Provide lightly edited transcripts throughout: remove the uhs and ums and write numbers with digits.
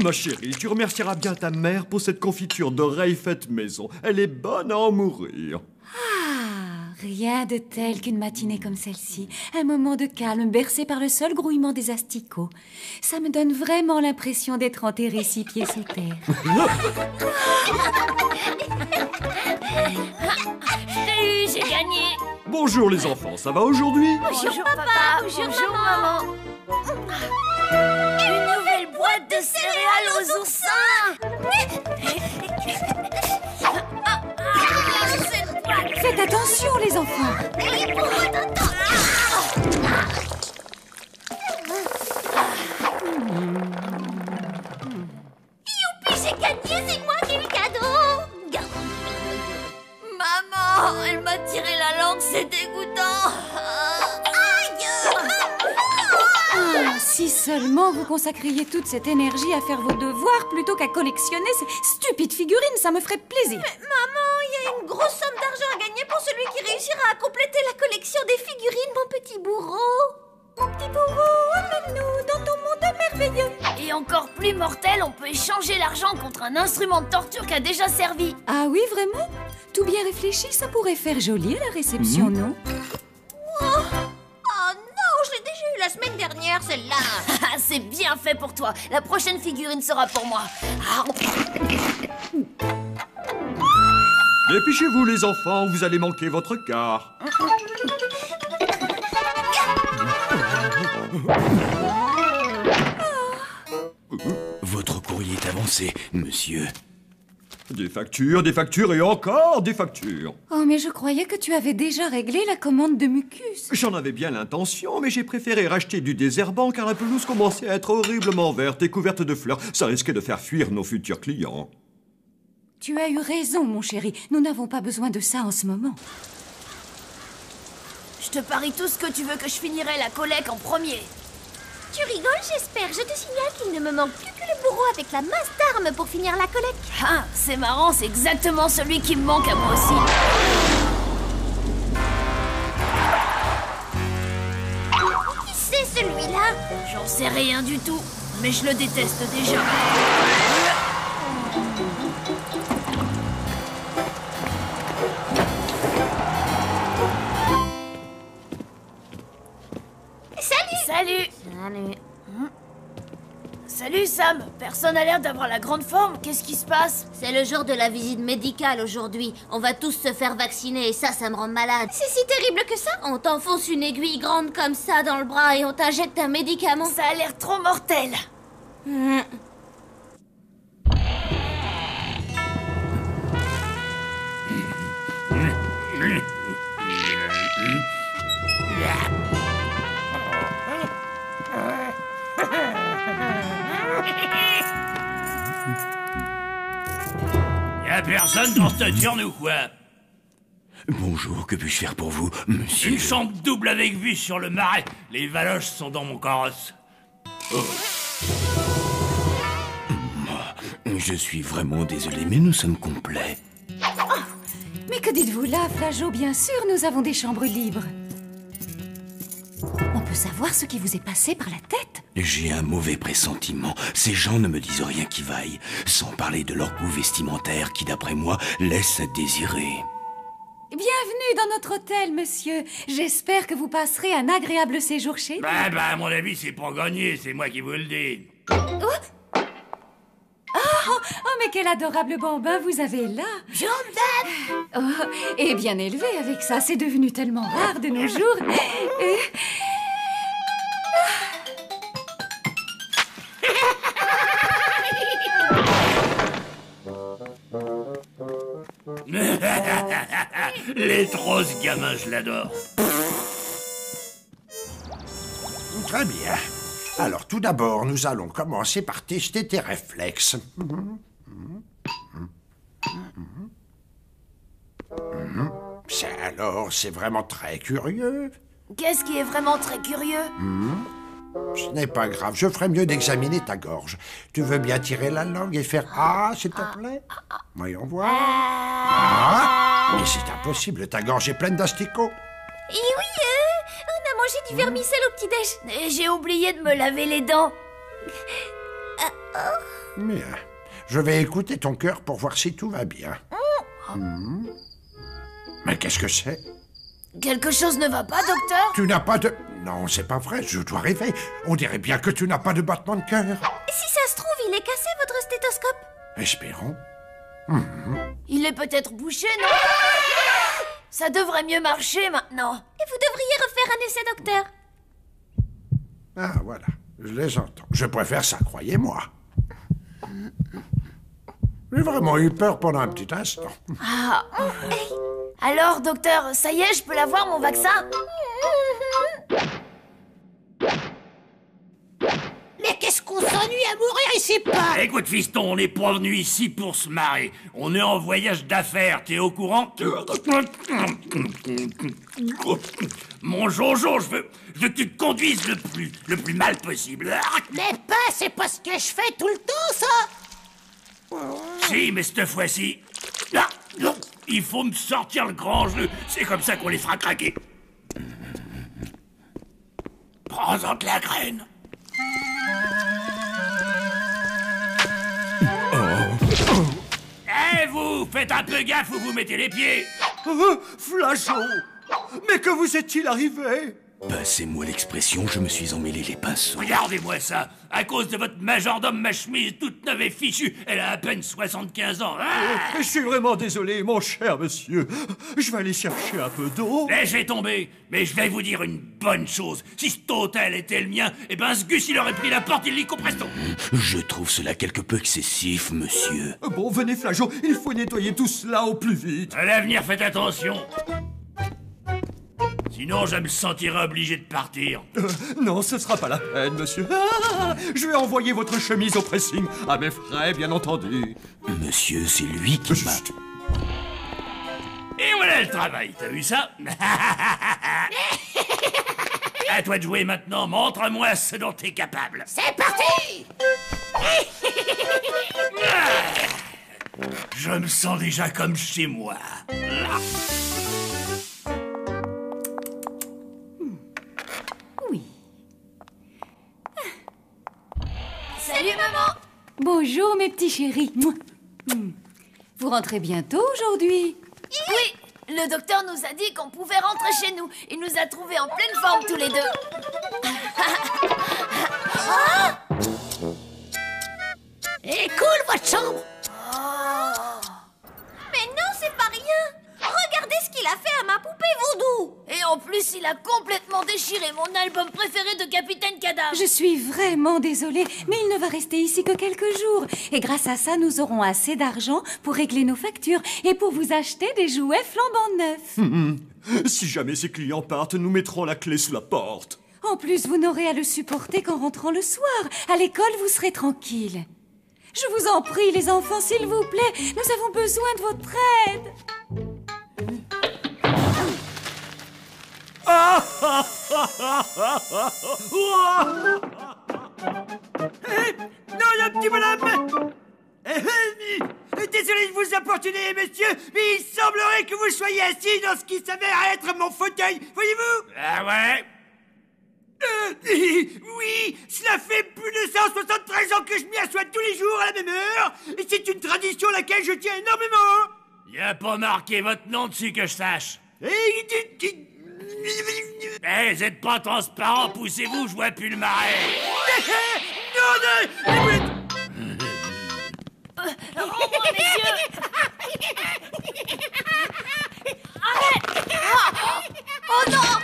Ma chérie, tu remercieras bien ta mère pour cette confiture d'oreille faite maison. Elle est bonne à en mourir. Ah, rien de tel qu'une matinée comme celle-ci. Un moment de calme bercé par le seul grouillement des asticots. Ça me donne vraiment l'impression d'être enterrée 6 pieds sous terre. J'ai gagné. Bonjour les enfants, ça va aujourd'hui? Bonjour papa, bonjour maman. Une nouvelle boîte de céréales aux oursins. Faites attention les enfants. Youpi, j'ai gagné, c'est moi qui ai le cadeau. Maman, elle m'a tiré la langue, c'est dégoûtant. Aïe. Ah, si seulement vous consacriez toute cette énergie à faire vos devoirs plutôt qu'à collectionner ces stupides figurines, ça me ferait plaisir. Mais maman, il y a une grosse somme d'argent à gagner pour celui qui réussira à compléter la collection des figurines, mon petit bourreau. Mon petit bourreau, emmène-nous dans ton monde merveilleux. Et encore plus mortel, on peut échanger l'argent contre un instrument de torture qui a déjà servi. Ah oui, vraiment? Tout bien réfléchi, ça pourrait faire joli à la réception, non? Oh non, je l'ai déjà eu la semaine dernière, celle-là. C'est bien fait pour toi. La prochaine figurine sera pour moi. Dépêchez-vous les enfants, vous allez manquer votre quart. Votre courrier est avancé, monsieur. Des factures et encore des factures. Oh, mais je croyais que tu avais déjà réglé la commande de mucus. J'en avais bien l'intention, mais j'ai préféré racheter du désherbant car la pelouse commençait à être horriblement verte et couverte de fleurs. Ça risquait de faire fuir nos futurs clients. Tu as eu raison, mon chéri. Nous n'avons pas besoin de ça en ce moment. Je te parie tout ce que tu veux que je finirai la collecte en premier. Tu rigoles, j'espère. Je te signale qu'il ne me manque plus que le bourreau avec la masse d'armes pour finir la collecte. Ah, c'est marrant, c'est exactement celui qui me manque à moi aussi. Qui c'est celui-là? J'en sais rien du tout, mais je le déteste déjà. Salut. Salut Sam. Personne n'a l'air d'avoir la grande forme. Qu'est-ce qui se passe? C'est le jour de la visite médicale aujourd'hui. On va tous se faire vacciner et ça me rend malade. C'est si terrible que ça? On t'enfonce une aiguille grande comme ça dans le bras et on t'injecte un médicament. Ça a l'air trop mortel. Y'a personne dans cette urne ou quoi? Bonjour, que puis-je faire pour vous, monsieur? Une chambre double avec vue sur le marais. Les valoches sont dans mon carrosse. Oh. Je suis vraiment désolé, mais nous sommes complets. Oh, mais que dites-vous là, Flageot? Bien sûr, nous avons des chambres libres. On peut savoir ce qui vous est passé par la tête? J'ai un mauvais pressentiment. Ces gens ne me disent rien qui vaille, sans parler de leur goût vestimentaire qui, d'après moi, laisse à désirer. Bienvenue dans notre hôtel, monsieur. J'espère que vous passerez un agréable séjour chez nous. À mon avis, c'est pas gagné, c'est moi qui vous le dis. Oh, mais quel adorable bambin vous avez là. Oh, et bien élevé avec ça, c'est devenu tellement rare de nos jours. Les trop ce gamin, je l'adore. Très bien. Alors, tout d'abord, nous allons commencer par tester tes réflexes. C'est vraiment très curieux. Qu'est-ce qui est vraiment très curieux? Ce n'est pas grave, je ferai mieux d'examiner ta gorge. Tu veux bien tirer la langue et faire « Ah », s'il te plaît? Voyons voir. Ah. Mais c'est impossible, ta gorge est pleine d'asticots. Et oui, on a mangé du vermicelle au petit-déj. Et j'ai oublié de me laver les dents. Bien. Je vais écouter ton cœur pour voir si tout va bien. Mais qu'est-ce que c'est? Quelque chose ne va pas, docteur? Tu n'as pas de... Non, c'est pas vrai, je dois rêver. On dirait bien que tu n'as pas de battement de cœur. Si ça se trouve, il est cassé, votre stéthoscope. Espérons. Il est peut-être bouché, non? Ça devrait mieux marcher maintenant. Et vous devriez refaire un essai, docteur. Ah, voilà. Je les entends. Je préfère ça, croyez-moi. J'ai vraiment eu peur pendant un petit instant. Alors, docteur, ça y est, je peux l'avoir, mon vaccin? Mais qu'est-ce qu'on s'ennuie à mourir ici, pas? Écoute, fiston, on n'est pas venu ici pour se marrer. On est en voyage d'affaires, t'es au courant? Mon Jojo, je veux que tu te conduises le plus mal possible. Mais pas, c'est pas ce que je fais tout le temps, ça. Si, mais cette fois-ci... Ah, non, il faut me sortir le grand jeu. C'est comme ça qu'on les fera craquer. Prends-en de la graine. Eh, vous, faites un peu gaffe où vous mettez les pieds. Flageot! Mais que vous est-il arrivé? Passez-moi l'expression, je me suis emmêlé les pinceaux. Regardez-moi ça. À cause de votre majordome, ma chemise toute neuve et fichue, elle a à peine 75 ans. Ah, Je suis vraiment désolé, mon cher monsieur. Je vais aller chercher un peu d'eau. laissez tomber. Mais je vais vous dire une bonne chose. Si cet hôtel était le mien, eh ben ce Gus, il aurait pris la porte illico presto. Je trouve cela quelque peu excessif, monsieur. Bon, venez, Flageot, il faut nettoyer tout cela au plus vite. À l'avenir, faites attention. Sinon, je me sentirai obligé de partir. Non, ce sera pas la peine, monsieur. Je vais envoyer votre chemise au pressing, à mes frais, bien entendu. Monsieur, c'est lui qui m'a... Chut. Et voilà le travail, t'as vu ça? À toi de jouer maintenant, montre-moi ce dont t'es capable. C'est parti. Je me sens déjà comme chez moi. Oui. Salut, maman. Bonjour, mes petits chéris. Mouah. Vous rentrez bientôt aujourd'hui? Oui, le docteur nous a dit qu'on pouvait rentrer chez nous. Il nous a trouvés en pleine forme tous les deux. Et cool, votre chambre. Mais non, c'est pas rien. Regardez ce qu'il a fait à ma poupée voodoo. Et en plus, il a complètement déchiré mon album préféré de Capitaine Cadavre. Je suis vraiment désolée, mais il ne va rester ici que quelques jours. Et grâce à ça, nous aurons assez d'argent pour régler nos factures et pour vous acheter des jouets flambant neufs. Si jamais ces clients partent, nous mettrons la clé sous la porte. En plus, vous n'aurez à le supporter qu'en rentrant le soir. À l'école, vous serez tranquille. Je vous en prie, les enfants, s'il vous plaît, nous avons besoin de votre aide. Non, le petit bonhomme! Désolé de vous importuner, monsieur, mais il semblerait que vous soyez assis dans ce qui s'avère être mon fauteuil, voyez-vous? Ah ouais? Oui, cela fait plus de 173 ans que je m'y assois tous les jours à la même heure, et c'est une tradition à laquelle je tiens énormément. Y a pas marqué votre nom dessus que je sache. Eh, vous êtes pas transparent, poussez-vous, je vois plus le marais. Oh non!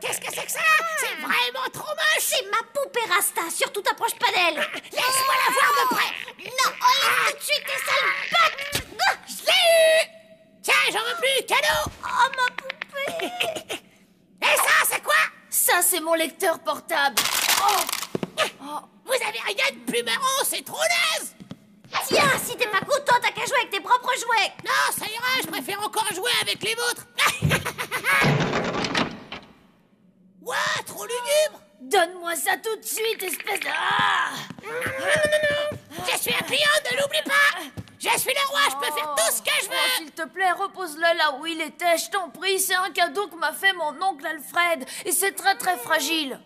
Qu'est-ce que c'est que ça? C'est vraiment trop moche. C'est ma poupée Rasta, surtout t'approche pas d'elle. Laisse-moi la voir de près. Non, enlève tout de suite tes sales pattes. Je l'ai eu. Tiens, j'en veux plus, cadeau. Oh, ma poupée. Et ça, c'est quoi? Ça, c'est mon lecteur portable. Vous avez rien de plus marrant, c'est trop naze. Tiens, si t'es pas content, t'as qu'à jouer avec tes propres jouets. Non, ça ira, je préfère encore jouer avec les vôtres. Ouah, trop lugubre. Donne-moi ça tout de suite, espèce de... Je suis un client, ne l'oublie pas. Je suis le roi, je peux faire tout ce que je veux. S'il te plaît, repose-le là où il était, je t'en prie. C'est un cadeau que m'a fait mon oncle Alfred. Et c'est très très fragile.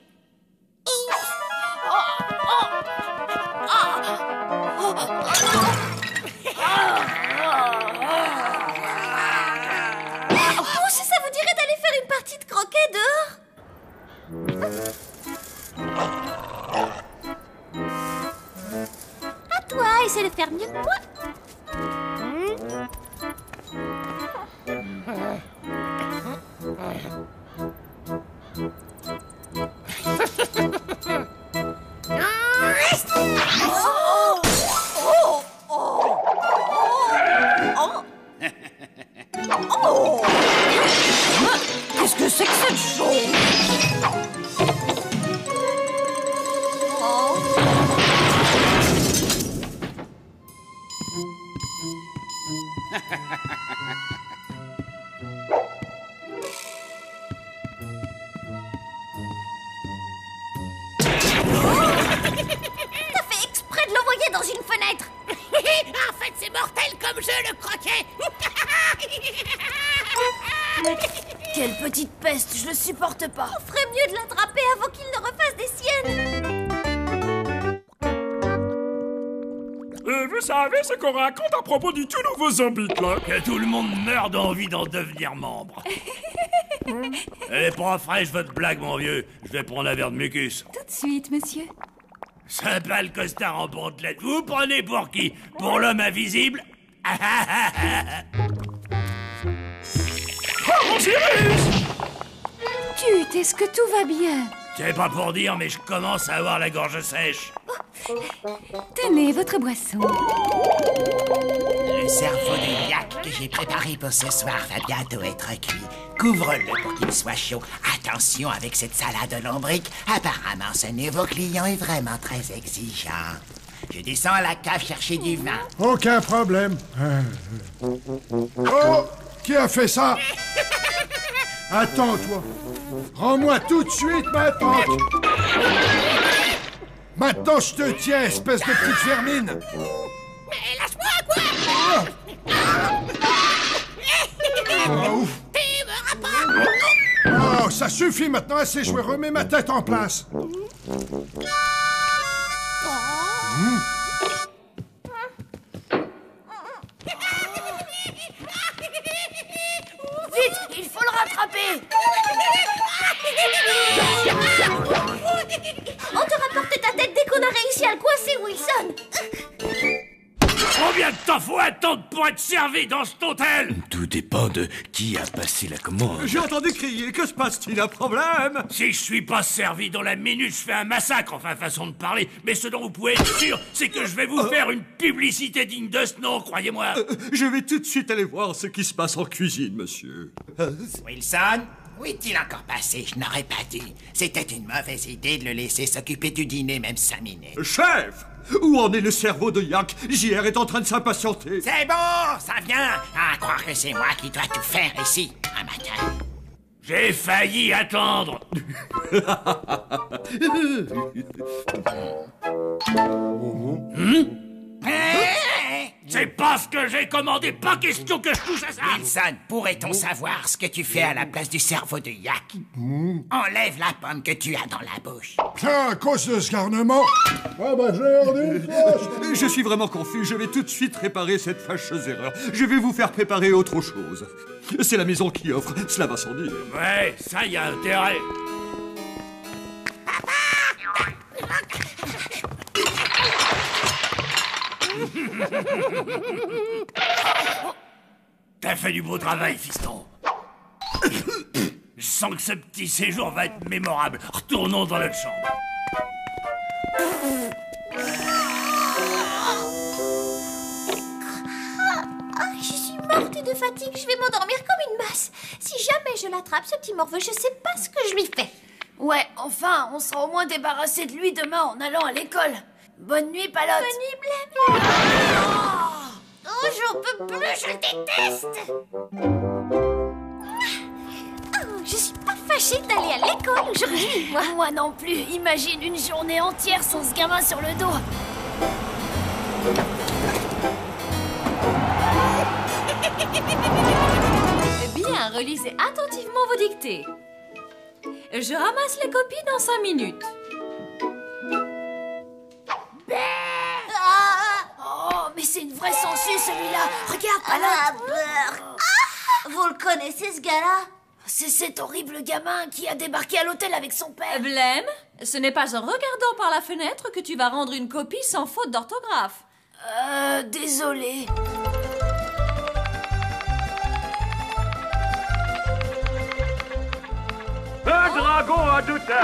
Ouf. Oh, ça vous dirait d'aller faire une partie de croquet dehors? À toi, essaie de faire mieux que moi. Qu'est-ce que c'est que cette chose? T'as fait exprès de l'envoyer dans une fenêtre. En fait, c'est mortel comme jeu, le croquet. Quelle petite peste, je le supporte pas. On ferait mieux de l'attraper avant qu'il ne refasse des siennes. Et vous savez ce qu'on raconte à propos du tout nouveau zombie là? Que tout le monde meurt d'envie d'en devenir membre. Elle est pas fraîche, votre blague, mon vieux. Je vais prendre un verre de mucus. Tout de suite, monsieur. Sympa le costard en pantelette. Vous prenez pour qui? Pour l'homme invisible? Oh, mon Cyrus! Tut, est-ce que tout va bien? C'est pas pour dire, mais je commence à avoir la gorge sèche. Tenez, votre boisson. Le cerveau de yak que j'ai préparé pour ce soir va bientôt être cuit. Couvre-le pour qu'il soit chaud. Attention avec cette salade au lombric. Apparemment, ce nouveau client est vraiment très exigeant. Je descends à la cave chercher du vin. Aucun problème. Oh! Qui a fait ça? Attends, toi. Rends-moi tout de suite ma tante. Maintenant, je te tiens, espèce de petite vermine. Mais lâche-moi, quoi. Oh, ouf. Tu me rapportes. Oh, ça suffit maintenant, assez joué. Remets ma tête en place. Vite, il faut le rattraper. On te rapporte ta tête dès qu'on a réussi à le coincer, Wilson. Combien de temps faut attendre pour être servi dans cet hôtel? Tout dépend de qui a passé la commande. J'ai entendu crier. Que se passe-t-il? Un problème? Si je suis pas servi dans la minute, je fais un massacre, enfin façon de parler. Mais ce dont vous pouvez être sûr, c'est que je vais vous faire une publicité digne de ce nom, croyez-moi. Je vais tout de suite aller voir ce qui se passe en cuisine, monsieur. Wilson, où est-il encore passé? Je n'aurais pas dû. C'était une mauvaise idée de le laisser s'occuper du dîner même 5 minutes. Chef! Où en est le cerveau de Yak? JR est en train de s'impatienter. C'est bon, ça vient. À croire que c'est moi qui dois tout faire ici, un matin. J'ai failli attendre. C'est pas ce que j'ai commandé, pas question que je touche à ça. Wilson, pourrait-on savoir ce que tu fais à la place du cerveau de yak? Enlève la pomme que tu as dans la bouche. Tiens, à cause de ce garnement. Ah bah j'ai ordi. Je suis vraiment confus. Je vais tout de suite réparer cette fâcheuse erreur. Je vais vous faire préparer autre chose. C'est la maison qui offre. Cela va sans dire. Ouais, ça y a intérêt. T'as fait du beau travail, fiston. Je sens que ce petit séjour va être mémorable. Retournons dans notre chambre. Je suis morte de fatigue, je vais m'endormir comme une masse. Si jamais je l'attrape, ce petit morveux, je sais pas ce que je lui fais. Ouais, enfin, on sera au moins débarrassé de lui demain en allant à l'école. Bonne nuit, Palotte. Bonne nuit, Blême. Oh, j'en peux plus, je le déteste. Oh, je suis pas fâchée d'aller à l'école aujourd'hui, moi. Moi non plus. Imagine une journée entière sans ce gamin sur le dos. Bien, relisez attentivement vos dictées. Je ramasse les copies dans 5 minutes. c'est une vraie sangsue, celui-là. Regarde, Palotte. Vous le connaissez, ce gars-là? C'est cet horrible gamin qui a débarqué à l'hôtel avec son père. Blême, ce n'est pas en regardant par la fenêtre que tu vas rendre une copie sans faute d'orthographe. Désolé. Un dragon à 2 têtes.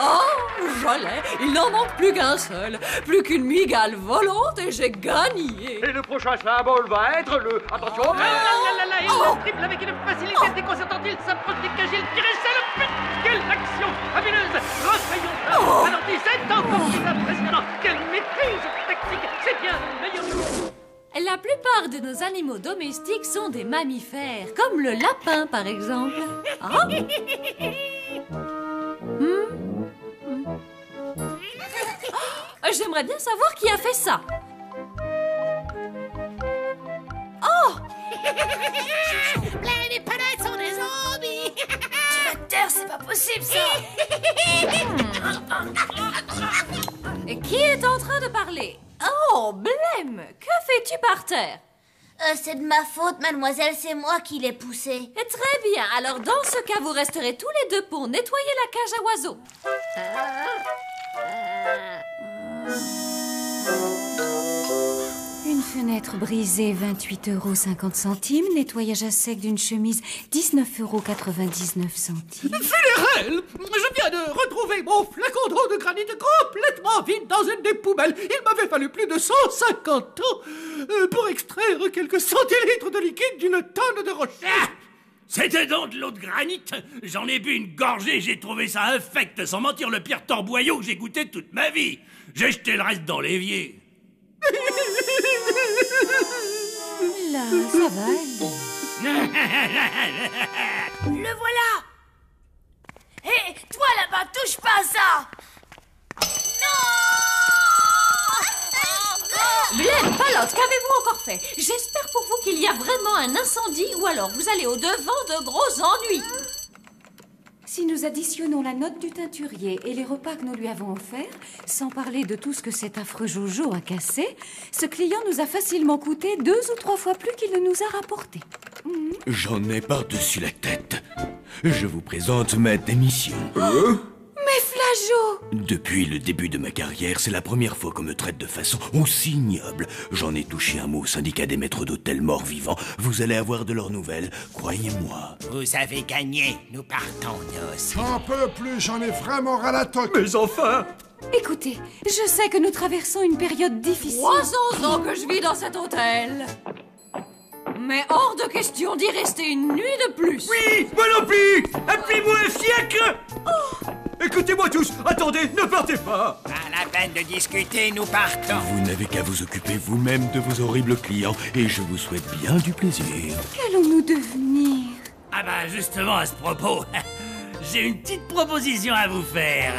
Oh, je l'ai. Il n'en manque plus qu'un seul. Plus qu'une migale volante et j'ai gagné. Et le prochain symbole va être le... Attention. Il le triple avec une facilité déconcertante. Il s'approche des cages, il tire et c'est le but. Quelle action fabuleuse. Refaillons. Ralenti, c'est encore plus impressionnant. Quelle maîtrise tactique. C'est bien le meilleur. La plupart de nos animaux domestiques sont des mammifères, comme le lapin par exemple. Ah. J'aimerais bien savoir qui a fait ça. Oh! Plein des palettes sont des zombies. Tu vas te taire, c'est pas possible ça. Et qui est en train de parler? Oh, Blême, que fais-tu par terre? C'est de ma faute, mademoiselle, c'est moi qui l'ai poussé. Très bien, alors dans ce cas, vous resterez tous les deux pour nettoyer la cage à oiseaux. Une fenêtre brisée, 28,50 €. Nettoyage à sec d'une chemise, 19,99 €. Funérailles! Je viens de retrouver mon flacon d'eau de granit complètement vide dans une des poubelles. Il m'avait fallu plus de 150 ans pour extraire quelques centilitres de liquide d'une tonne de rocher. Ah, c'était donc de l'eau de granit. J'en ai bu une gorgée, j'ai trouvé ça infect. Sans mentir, le pire torboyau que j'ai goûté toute ma vie. J'ai jeté le reste dans l'évier. Là, ça va aller. Le voilà. Hé, toi là-bas, touche pas à ça. Non. Blême, Palotte, qu'avez-vous encore fait? J'espère pour vous qu'il y a vraiment un incendie ou alors vous allez au-devant de gros ennuis. Si nous additionnons la note du teinturier et les repas que nous lui avons offerts, sans parler de tout ce que cet affreux Jojo a cassé, ce client nous a facilement coûté 2 ou 3 fois plus qu'il ne nous a rapporté. J'en ai par-dessus la tête. Je vous présente ma démission. Mais Flageot! Depuis le début de ma carrière, c'est la première fois qu'on me traite de façon aussi ignoble. J'en ai touché un mot au syndicat des maîtres d'hôtel morts-vivants. Vous allez avoir de leurs nouvelles, croyez-moi. Vous avez gagné. Nous partons, nous aussi. J'en peux plus, j'en ai vraiment ras la toque. Mais enfin! Écoutez, je sais que nous traversons une période difficile. 300 ans que je vis dans cet hôtel. Mais hors de question d'y rester une nuit de plus. Oui, moi non plus. Appelez-moi un fiacre. Écoutez-moi tous, attendez, ne partez pas. Pas la peine de discuter, nous partons. Vous n'avez qu'à vous occuper vous-même de vos horribles clients et je vous souhaite bien du plaisir. Qu'allons-nous devenir? Ah bah justement, à ce propos, j'ai une petite proposition à vous faire.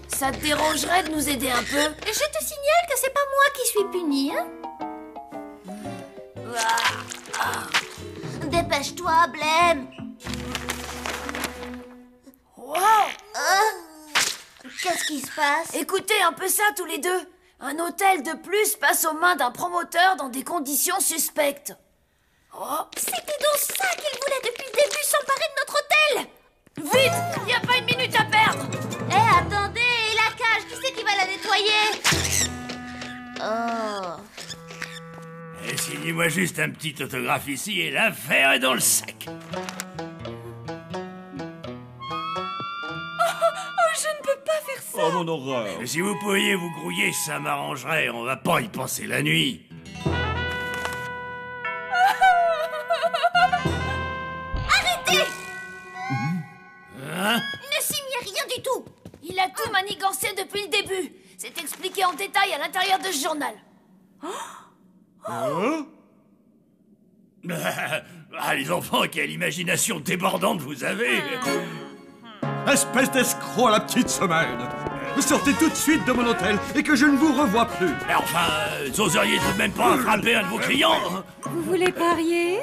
Ça te dérangerait de nous aider un peu? Je te signale que c'est pas moi qui suis punie, hein? Dépêche-toi, Blême. Wow. Qu'est-ce qui se passe? Écoutez un peu ça tous les deux. Un hôtel de plus passe aux mains d'un promoteur dans des conditions suspectes. Oh. C'était donc ça qu'il voulait depuis le début, s'emparer de notre hôtel. Vite, y a pas une minute à perdre. Eh, attendez, et la cage, qui c'est qui va la nettoyer? Oh. Signez-moi juste un petit autographe ici et l'affaire est dans le sac. Je ne peux pas faire ça. Oh, mon horreur. Si vous pouviez vous grouiller, ça m'arrangerait. On va pas y penser la nuit. Arrêtez! Hein? Ne signez rien du tout. Il a tout manigancé depuis le début. C'est expliqué en détail à l'intérieur de ce journal. Ah, les enfants, quelle imagination débordante vous avez. Espèce d'escroc à la petite semaine. Sortez tout de suite de mon hôtel et que je ne vous revoie plus. Mais enfin, n'oseriez tout de même pas frapper un de vos clients. Vous voulez parier?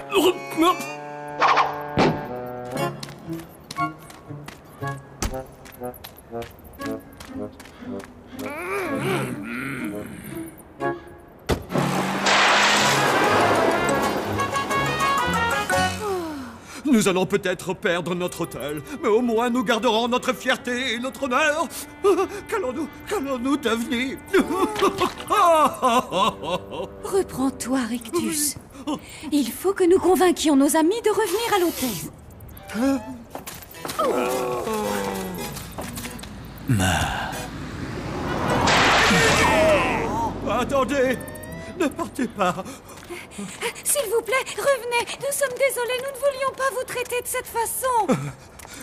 Nous allons peut-être perdre notre hôtel, mais au moins nous garderons notre fierté et notre honneur. Qu'allons-nous devenir? Reprends-toi, Rictus. Il faut que nous convainquions nos amis de revenir à l'hôtel. Attendez! Ne partez pas! S'il vous plaît, revenez. Nous sommes désolés, nous ne voulions pas vous traiter de cette façon.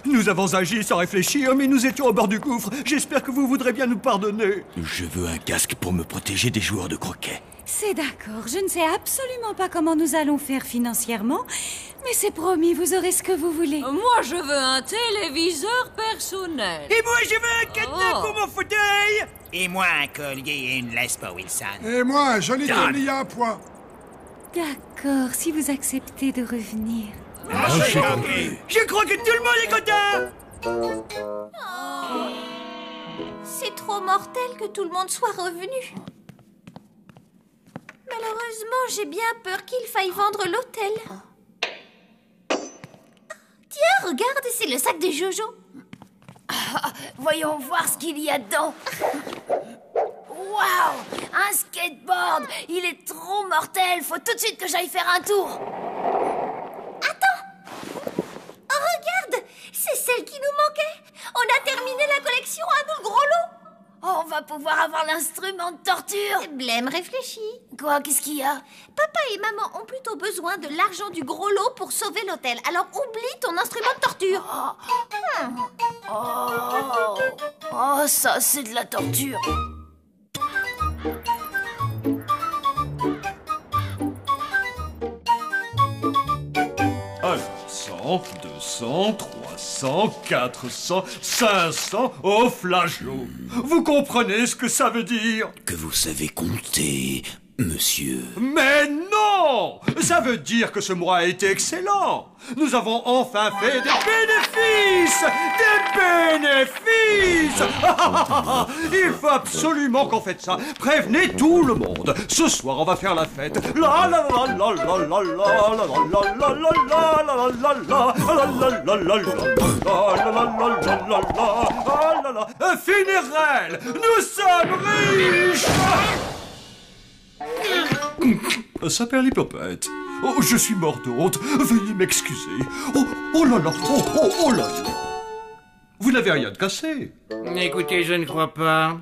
Nous avons agi sans réfléchir, mais nous étions au bord du gouffre. J'espère que vous voudrez bien nous pardonner. Je veux un casque pour me protéger des joueurs de croquet. C'est d'accord, je ne sais absolument pas comment nous allons faire financièrement, mais c'est promis, vous aurez ce que vous voulez. Moi, je veux un téléviseur personnel. Et moi, je veux un cadenas Oh. pour mon fauteuil. Et moi, un collier et une laisse pour Wilson. Et moi, un joli collier à pois. D'accord, si vous acceptez de revenir. Je crois que tout le monde est content. C'est trop mortel que tout le monde soit revenu. Malheureusement, j'ai bien peur qu'il faille vendre l'hôtel. Tiens, regarde, c'est le sac de Jojo. Voyons voir ce qu'il y a dedans. Waouh! Un skateboard! Il est trop mortel! Faut tout de suite que j'aille faire un tour! Attends! Oh, regarde! C'est celle qui nous manquait! On a terminé la collection à nous, le gros lot! Oh, on va pouvoir avoir l'instrument de torture! Blême réfléchit. Quoi? Qu'est-ce qu'il y a? Papa et maman ont plutôt besoin de l'argent du gros lot pour sauver l'hôtel. Alors oublie ton instrument de torture. Oh, ça, c'est de la torture! Alors, 100, 200, 300, 400, 500, oh flageot! Vous comprenez ce que ça veut dire? Que vous savez compter, monsieur. Mais non! Ça veut dire que ce mois a été excellent! Nous avons enfin fait des bénéfices! Des bénéfices! Il faut absolument qu'on fête ça! Prévenez tout le monde! Ce soir, on va faire la fête! La la la la la la la la la la la la la la la funérailles! Nous sommes riches! Saperlipopette. Oh, je suis mort de honte. Veuillez m'excuser. Oh là là. Oh là là. Vous n'avez rien de cassé. Écoutez, je ne crois pas.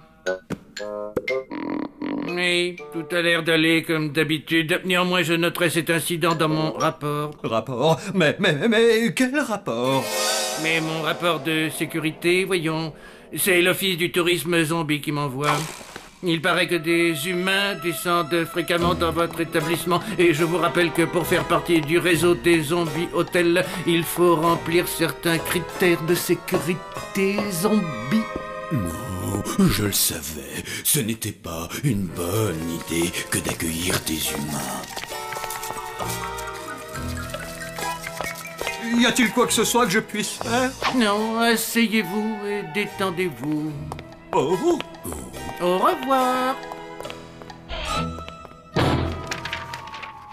Oui, tout a l'air d'aller comme d'habitude. Néanmoins, je noterai cet incident dans mon rapport. Rapport? Mais quel rapport? Mais mon rapport de sécurité, voyons. C'est l'Office du tourisme zombie qui m'envoie. Il paraît que des humains descendent fréquemment dans votre établissement et je vous rappelle que pour faire partie du réseau des zombies hôtels, il faut remplir certains critères de sécurité zombie. Non, je le savais. Ce n'était pas une bonne idée que d'accueillir des humains. Y a-t-il quoi que ce soit que je puisse faire? Non, asseyez-vous et détendez-vous. Oh. Au revoir.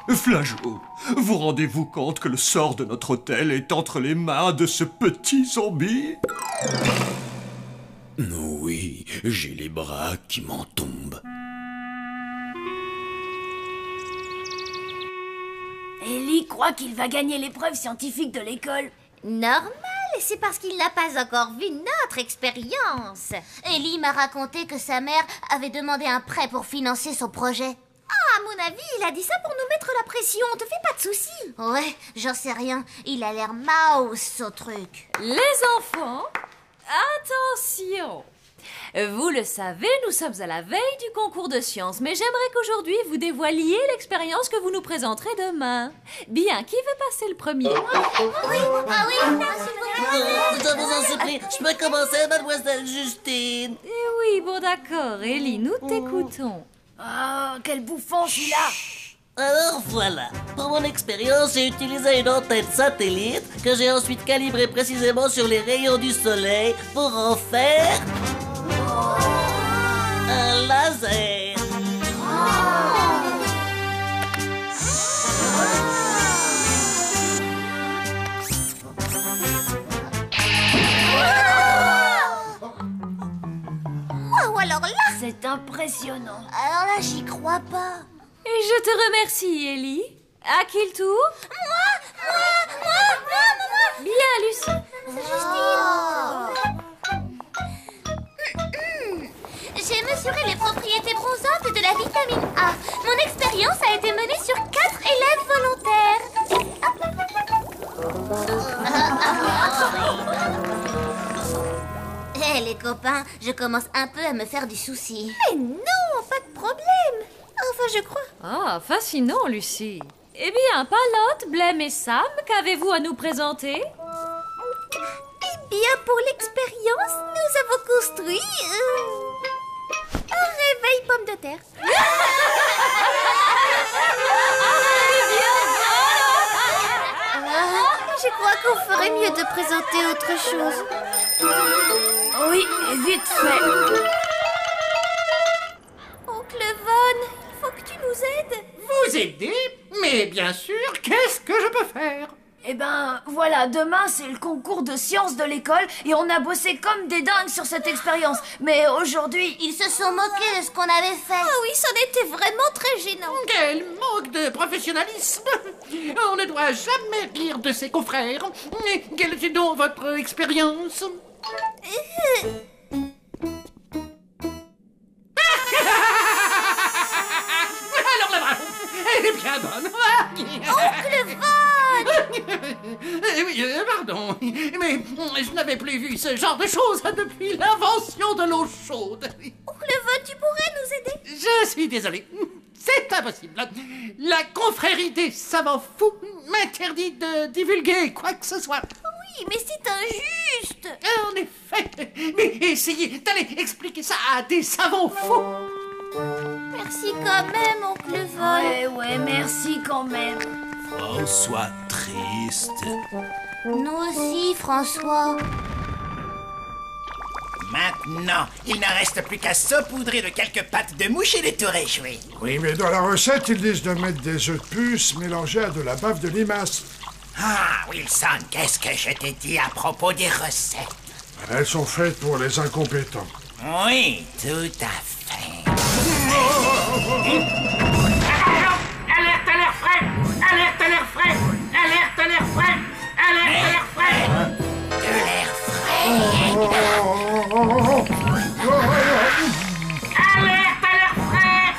Flageot, vous rendez-vous compte que le sort de notre hôtel est entre les mains de ce petit zombie? Oui, j'ai les bras qui m'en tombent. Ellie croit qu'il va gagner l'épreuve scientifique de l'école. Normal, c'est parce qu'il n'a pas encore vu notre expérience. Ellie m'a raconté que sa mère avait demandé un prêt pour financer son projet. Ah, à mon avis, il a dit ça pour nous mettre la pression. Te fais pas de soucis. Ouais, j'en sais rien. Il a l'air mouse, ce truc. Les enfants, attention! Vous le savez, nous sommes à la veille du concours de sciences, mais j'aimerais qu'aujourd'hui vous dévoiliez l'expérience que vous nous présenterez demain. Bien, qui veut passer le premier? Oui, Je vous en supplie, je peux commencer, mademoiselle Justine. Oui, bon d'accord, Ellie, nous t'écoutons. Ah, quel bouffon celui-là! Alors voilà, pour mon expérience, j'ai utilisé une antenne satellite que j'ai ensuite calibrée précisément sur les rayons du soleil pour en faire un laser. impressionnant. Alors là, j'y crois pas. Et je te remercie, Ellie. À qui le tour? Moi. Bien, Lucie. C'est Justine. J'ai mesuré les propriétés bronzantes de la vitamine A. Mon expérience a été menée sur 4 élèves volontaires. Hé les copains, je commence un peu à me faire du souci. Mais non, pas de problème. Enfin, je crois. Ah, fascinant, Lucie. Eh bien, Palotte, Blême et Sam, qu'avez-vous à nous présenter? Eh bien, pour l'expérience, nous avons construit un réveil pomme de terre. Je crois qu'on ferait mieux de présenter autre chose. Oui, vite fait. Oncle Von, il faut que tu nous aides. Vous aider? Mais bien sûr, qu'est-ce que je peux faire? Eh ben, voilà, demain c'est le concours de sciences de l'école et on a bossé comme des dingues sur cette expérience. Mais aujourd'hui... Ils se sont moqués de ce qu'on avait fait. Ah oui, ça était vraiment très gênant. Quel manque de professionnalisme! On ne doit jamais rire de ses confrères. Quelle est donc votre expérience? Alors la bravo, elle est bien bonne. Oncle Von! Oui, pardon, mais je n'avais plus vu ce genre de choses depuis l'invention de l'eau chaude. Oncle Von, tu pourrais nous aider? Je suis désolé, c'est impossible. La confrérie des savants fous m'interdit de divulguer quoi que ce soit. Oui, mais c'est injuste. En effet, mais essayez d'aller expliquer ça à des savants fous. Merci quand même, Oncle Von. Ouais, merci quand même. François triste. Nous aussi, François. Maintenant, il ne reste plus qu'à saupoudrer de quelques pattes de mouche et les tout réjouir. Oui, mais dans la recette, ils disent de mettre des œufs de puce mélangés à de la bave de limace. Ah, Wilson, qu'est-ce que je t'ai dit à propos des recettes? Elles sont faites pour les incompétents. Oui, tout à fait. Alerte à l'air frais! Alerte à l'air frais! Alerte à l'air frais! Alerte à l'air frais! De l'air frais! Alerte à l'air frais!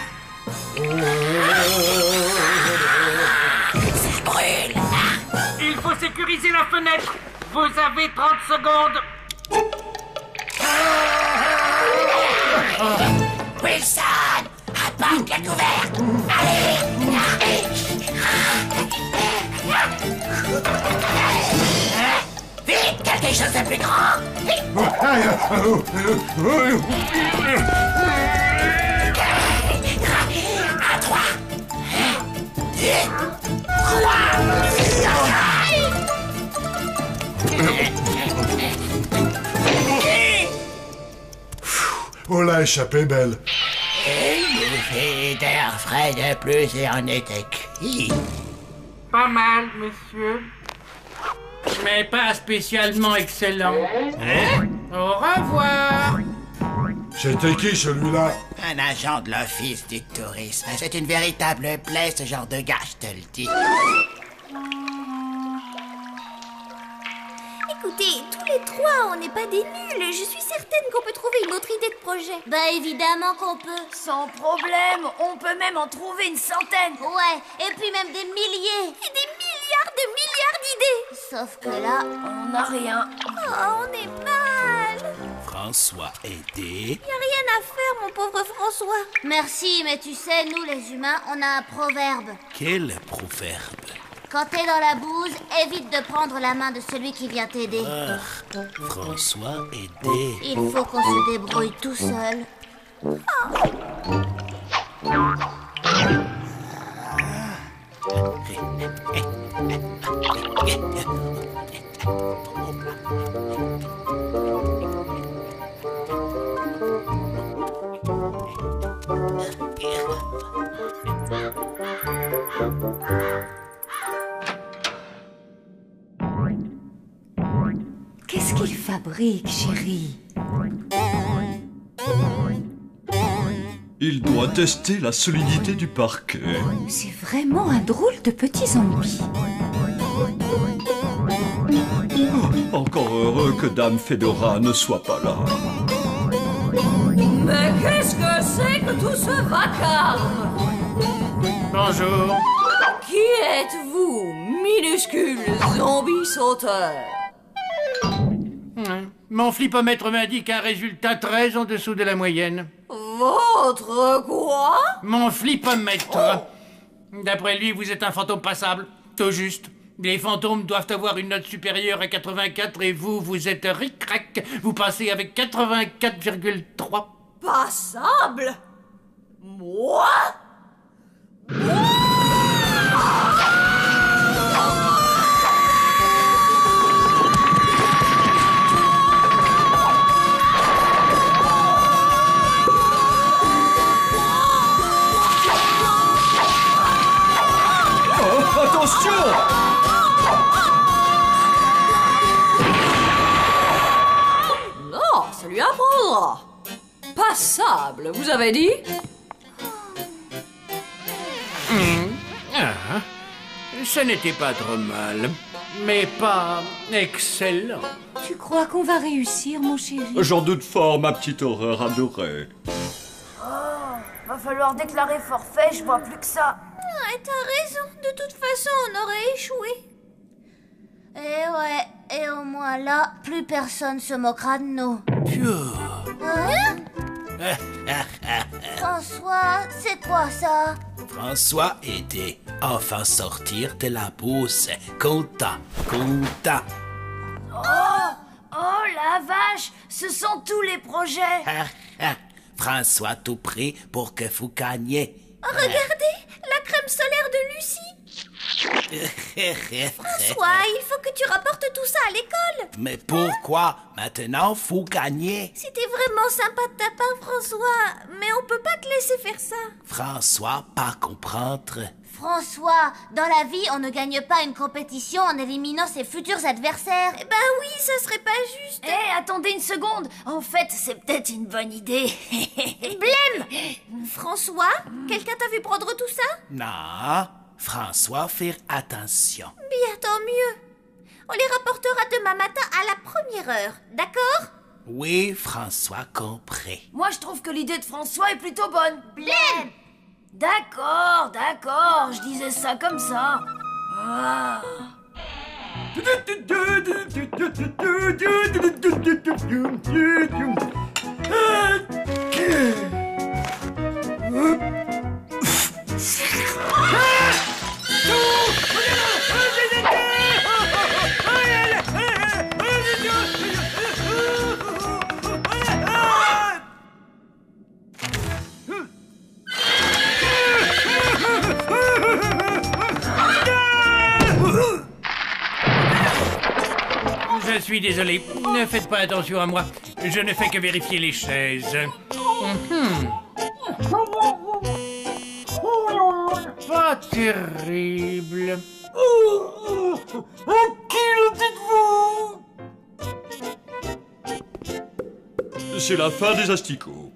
Ça brûle! Il faut sécuriser la fenêtre! Vous avez 30 secondes! Wilson! Apporte la couverte! Allez! Vite! Quelque chose de plus grand! À 3! 2! 3! Oh, la échappée belle. Une bouffée d'air frais de plus et on était cuit. Pas mal, monsieur. Mais pas spécialement excellent. Au revoir. C'était qui, celui-là? Un agent de l'Office du tourisme. C'est une véritable plaie, ce genre de gars, je te le dis. Écoutez, tous les trois, on n'est pas des nuls. Je suis certaine qu'on peut trouver une autre idée de projet. Bah évidemment qu'on peut. Sans problème, on peut même en trouver une centaine. Ouais, et puis même des milliers. Et des milliards de milliards d'idées. Sauf que là, on n'a rien. Oh, on est mal. François aidé. Y a rien à faire, mon pauvre François. Merci, mais tu sais, nous les humains, on a un proverbe. Quel proverbe? Quand t'es dans la bouse, évite de prendre la main de celui qui vient t'aider. François aidé. Il faut qu'on se débrouille tout seul. Qu'est-ce qu'il fabrique, chérie? Il doit tester la solidité du parquet. C'est vraiment un drôle de petit zombie. Oh, encore heureux que Dame Fedora ne soit pas là. Mais qu'est-ce que c'est que tout ce vacarme? Bonjour. Qui êtes-vous, minuscule zombie sauteur? Mon flipomètre m'indique un résultat très en dessous de la moyenne. Votre quoi? Mon flipomètre. D'après lui, vous êtes un fantôme passable. Tout juste. Les fantômes doivent avoir une note supérieure à 84 et vous êtes ric-rac. Vous passez avec 84,3. Passable? Moi? Attention! Non, ça lui apprendra. Passable, vous avez dit? Ce n'était pas trop mal, mais pas excellent. Tu crois qu'on va réussir, mon chéri? J'en doute fort, ma petite horreur adorée. Va falloir déclarer forfait, je vois plus que ça. T'as raison, de toute façon, on aurait échoué. Et ouais, et au moins là, plus personne se moquera de nous. Hein? François, c'est quoi ça? François était enfin sortir de la bourse. Content. Oh la vache, ce sont tous les projets. François tout prêt pour que vous gagniez. Regardez, la crème solaire de Lucie. François, il faut que tu rapportes tout ça à l'école. Mais pourquoi maintenant vous gagnez? C'était vraiment sympa de ta part, François, mais on peut pas te laisser faire ça. François, pas comprendre. François, dans la vie, on ne gagne pas une compétition en éliminant ses futurs adversaires. Eh ben oui, ça serait pas juste. Attendez une seconde. En fait, c'est peut-être une bonne idée. Blême! François, quelqu'un t'a vu prendre tout ça? Non, François, faire attention. Bien, tant mieux. On les rapportera demain matin à la première heure, d'accord? Oui, François compris. Moi, je trouve que l'idée de François est plutôt bonne. Blême! D'accord, je disais ça comme ça. Ah. Je suis désolé, ne faites pas attention à moi. Je ne fais que vérifier les chaises. Pas terrible. Qui le dites-vous? C'est la fin des asticots.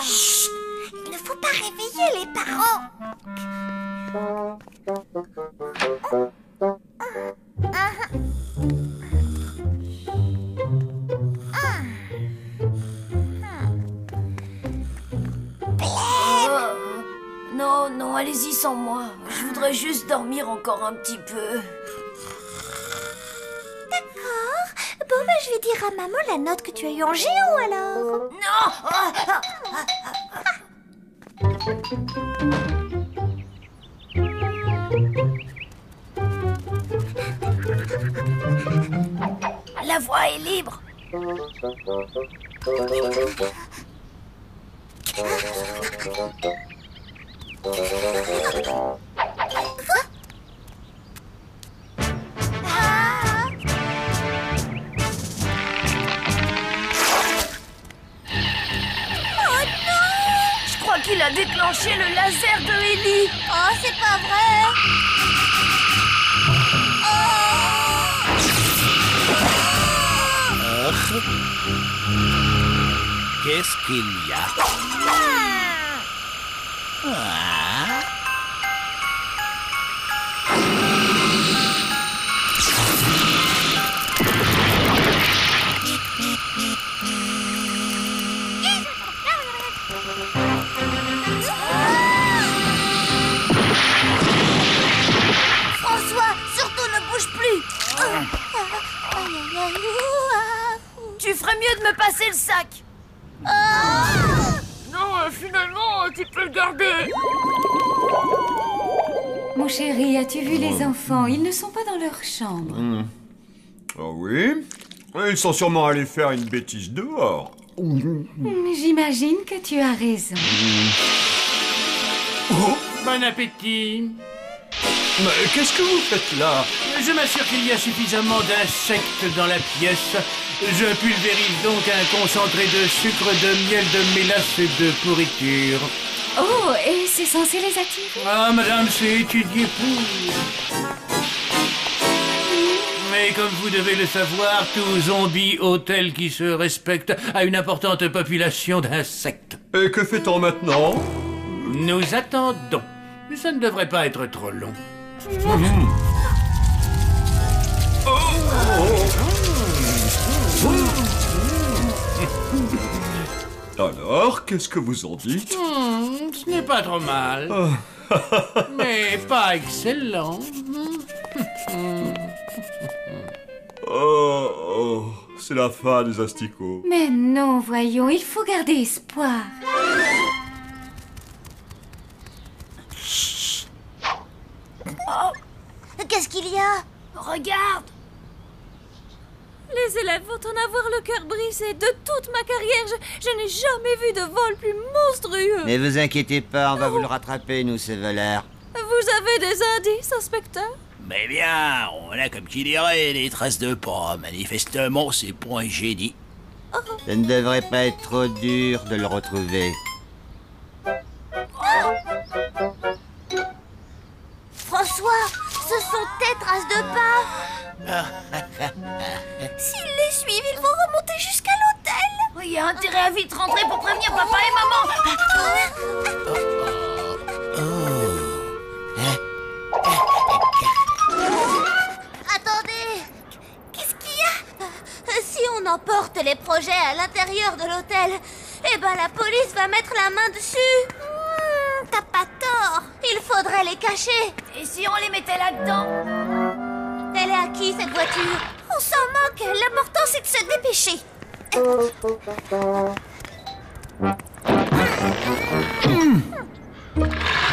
Chut! Il ne faut pas réveiller les parents. Non, allez-y sans moi. Je voudrais juste dormir encore un petit peu. D'accord. Bon, je vais dire à maman la note que tu as eue en géo, alors. La voie est libre. qu'il a déclenché le laser de Ellie. Oh, c'est pas vrai. Qu'est-ce qu'il y a? François, surtout ne bouge plus. Tu ferais mieux de me passer le sac. Non, finalement, tu peux le garder. Mon chéri, as-tu vu les enfants? Ils ne sont pas dans leur chambre. Ah oui? Ils sont sûrement allés faire une bêtise dehors. J'imagine que tu as raison. Bon appétit. Mais qu'est-ce que vous faites là? Je m'assure qu'il y a suffisamment d'insectes dans la pièce. Je pulvérise donc un concentré de sucre, de miel, de mélasse et de pourriture. Oh, et c'est censé les attirer? Ah, madame, c'est étudié pour. Mais comme vous devez le savoir, tout zombie hôtel qui se respecte a une importante population d'insectes. Et que fait-on maintenant? Nous attendons. Mais ça ne devrait pas être trop long. Alors, qu'est-ce que vous en dites? Ce n'est pas trop mal. Mais pas excellent. Oh, c'est la fin des asticots. Mais non, voyons, il faut garder espoir. Qu'est-ce qu'il y a? Regarde. Les élèves vont en avoir le cœur brisé. De toute ma carrière, je n'ai jamais vu de vol plus monstrueux. Ne vous inquiétez pas, on va vous le rattraper, nous, ces voleurs. Vous avez des indices, inspecteur? Mais bien, on a comme qui dirait des traces de pas. Manifestement, c'est pour un génie. Ça ne devrait pas être trop dur de le retrouver. François, ce sont tes traces de pas. S'ils les suivent, ils vont remonter jusqu'à l'hôtel. Il y a intérêt à vite rentrer pour prévenir papa et maman. Attendez, qu'est-ce qu'il y a? Si on emporte les projets à l'intérieur de l'hôtel, eh ben la police va mettre la main dessus. T'as pas tort, il faudrait les cacher. Et si on les mettait là-dedans? Elle est à qui cette voiture? On s'en moque, l'important c'est de se dépêcher.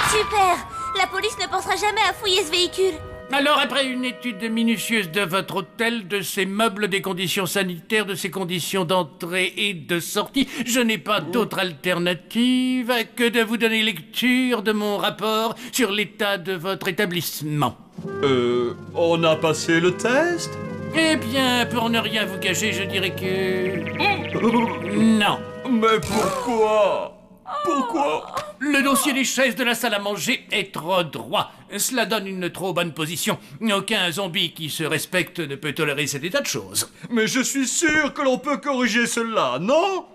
Super, la police ne pensera jamais à fouiller ce véhicule. Alors, après une étude minutieuse de votre hôtel, de ses meubles, des conditions sanitaires, de ses conditions d'entrée et de sortie, je n'ai pas d'autre alternative que de vous donner lecture de mon rapport sur l'état de votre établissement. On a passé le test? Eh bien, pour ne rien vous cacher, je dirais que... Non. Mais pourquoi? Pourquoi? Le dossier des chaises de la salle à manger est trop droit. Cela donne une trop bonne position. Aucun zombie qui se respecte ne peut tolérer cet état de choses. Mais je suis sûr que l'on peut corriger cela, non?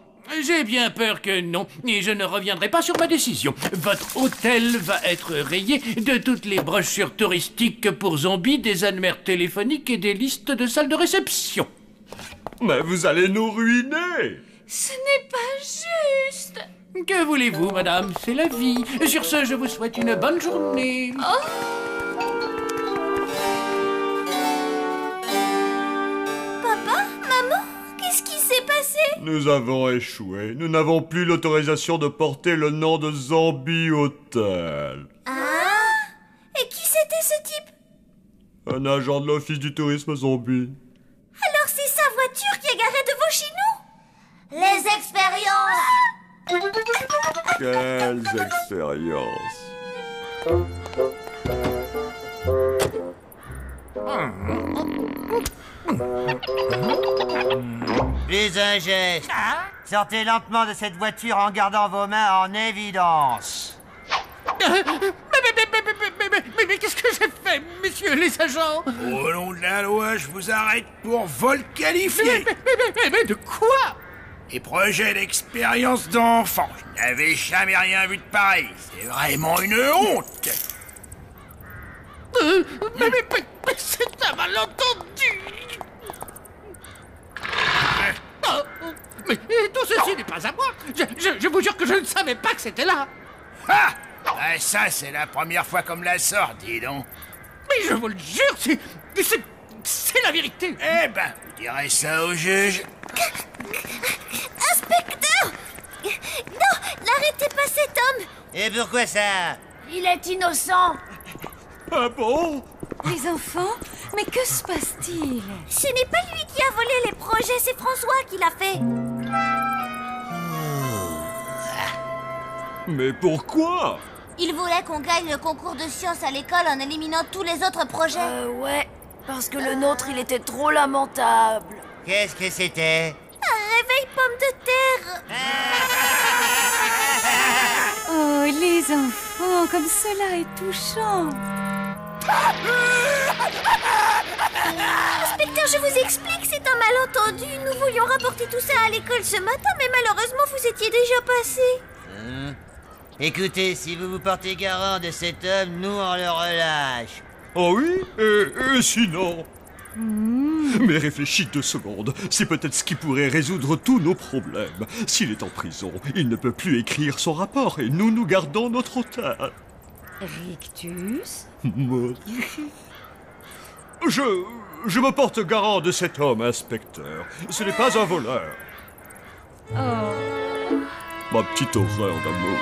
J'ai bien peur que non, et je ne reviendrai pas sur ma décision. Votre hôtel va être rayé de toutes les brochures touristiques pour zombies, des annuaires téléphoniques et des listes de salles de réception. Mais vous allez nous ruiner! Ce n'est pas juste. Que voulez-vous, madame? C'est la vie. Sur ce, je vous souhaite une bonne journée. Papa? Maman? Qu'est-ce qui s'est passé? Nous avons échoué. Nous n'avons plus l'autorisation de porter le nom de Zombie Hotel. Ah? Et qui c'était ce type? Un agent de l'office du tourisme zombie. Alors c'est sa voiture qui est garée devant chez nous? Les expériences! Quelles expériences! Plus un geste. Sortez lentement de cette voiture en gardant vos mains en évidence. Mais qu'est-ce que j'ai fait, messieurs les agents? Au nom de la loi, je vous arrête pour vol qualifié. Mais de quoi? Et projet d'expérience d'enfant. Je n'avais jamais rien vu de pareil. C'est vraiment une honte. Mais c'est un malentendu. Oh, mais tout ceci n'est pas à moi. Je vous jure que je ne savais pas que c'était là. Ah, ça, c'est la première fois qu'on me la sort, dis donc. Mais je vous le jure, c'est la vérité. Eh ben, vous direz ça au juge. Inspecteur! Non, n'arrêtez pas cet homme! Et pourquoi ça? Il est innocent. Ah bon? Les enfants? Mais que se passe-t-il? Ce n'est pas lui qui a volé les projets, c'est François qui l'a fait. Mais pourquoi? Il voulait qu'on gagne le concours de sciences à l'école en éliminant tous les autres projets. Ouais, parce que le nôtre, il était trop lamentable. Qu'est-ce que c'était? Un réveil pomme de terre. Oh, les enfants, comme cela est touchant. Inspecteur, je vous explique, c'est un malentendu. Nous voulions rapporter tout ça à l'école ce matin, mais malheureusement, vous étiez déjà passé. Écoutez, si vous vous portez garant de cet homme, nous on le relâche. Oh oui? Et sinon? Mais réfléchis 2 secondes. C'est peut-être ce qui pourrait résoudre tous nos problèmes. S'il est en prison, il ne peut plus écrire son rapport et nous gardons notre hôtel. Rictus? Je me porte garant de cet homme, inspecteur. Ce n'est pas un voleur. Oh. Ma petite horreur d'amour.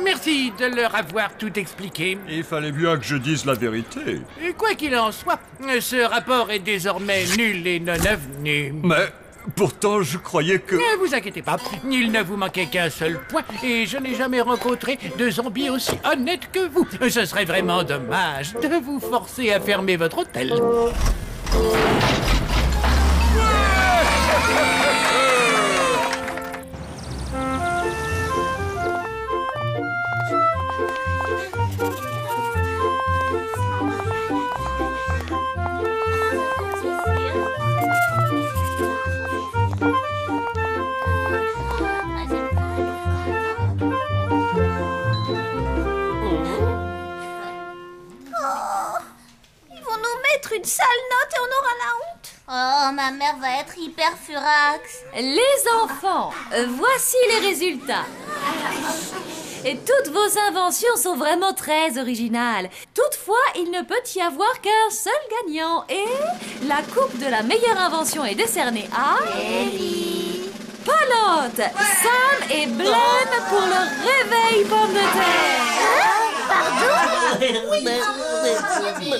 Merci de leur avoir tout expliqué. Il fallait bien que je dise la vérité. Et quoi qu'il en soit, ce rapport est désormais nul et non avenu. Mais pourtant, je croyais que... Ne vous inquiétez pas, il ne vous manquait qu'un seul point, et je n'ai jamais rencontré de zombie aussi honnête que vous. Ce serait vraiment dommage de vous forcer à fermer votre hôtel. Une sale note et on aura la honte. Oh, ma mère va être hyper furax. Les enfants, voici les résultats. Et toutes vos inventions sont vraiment très originales. Toutefois, il ne peut y avoir qu'un seul gagnant. Et la coupe de la meilleure invention est décernée à... Ellie. Palotte, Sam et Blaine pour le réveil pomme de terre. Pardon? Mais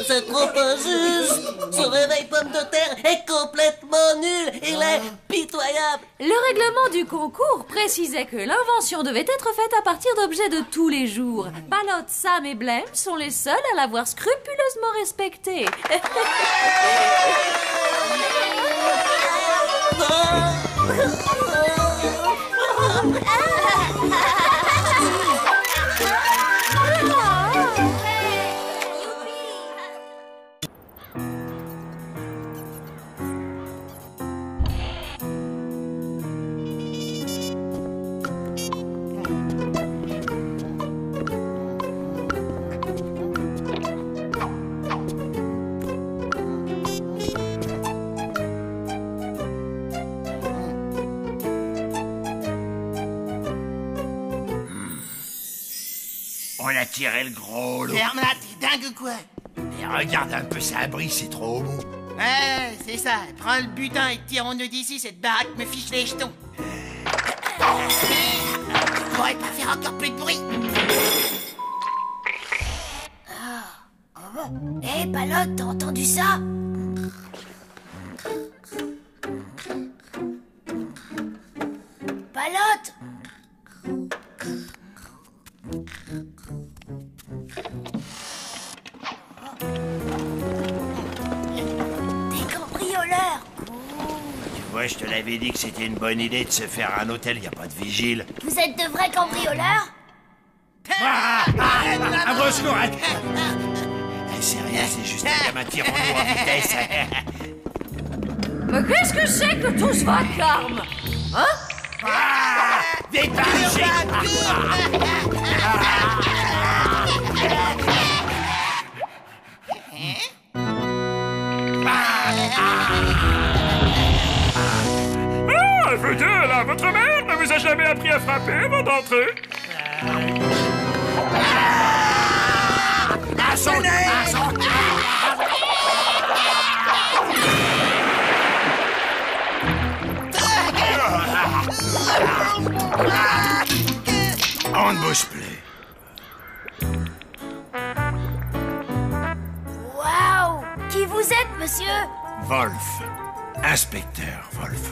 c'est trop injuste. Ce réveil pomme de terre est complètement nul. Il est pitoyable. Le règlement du concours précisait que l'invention devait être faite à partir d'objets de tous les jours. Palotte, Sam et Blaine sont les seuls à l'avoir scrupuleusement respecté. On a tiré le gros lot. Ferme-la, t'es dingue ou quoi? Et regarde un peu ça brille, c'est trop beau. Ouais, c'est ça. Prends le butin et tirons-nous d'ici, cette baraque me fiche les jetons. Tu pourrais pas faire encore plus de bruit? Hé, Palotte, t'as entendu ça? Palotte! Moi, je te l'avais dit que c'était une bonne idée de se faire un hôtel, y a pas de vigile. Vous êtes de vrais cambrioleurs? Un gros secours! C'est rien, c'est juste un gamin tirant nous en vitesse. Mais qu'est-ce que c'est que tout ce vacarme? Hein? Vite, par ici! Ah, Feuille, là, votre mère ne vous a jamais appris à frapper avant d'entrer? On ne bouge plus. Waouh! Qui vous êtes, monsieur? Wolf. Inspecteur Wolf.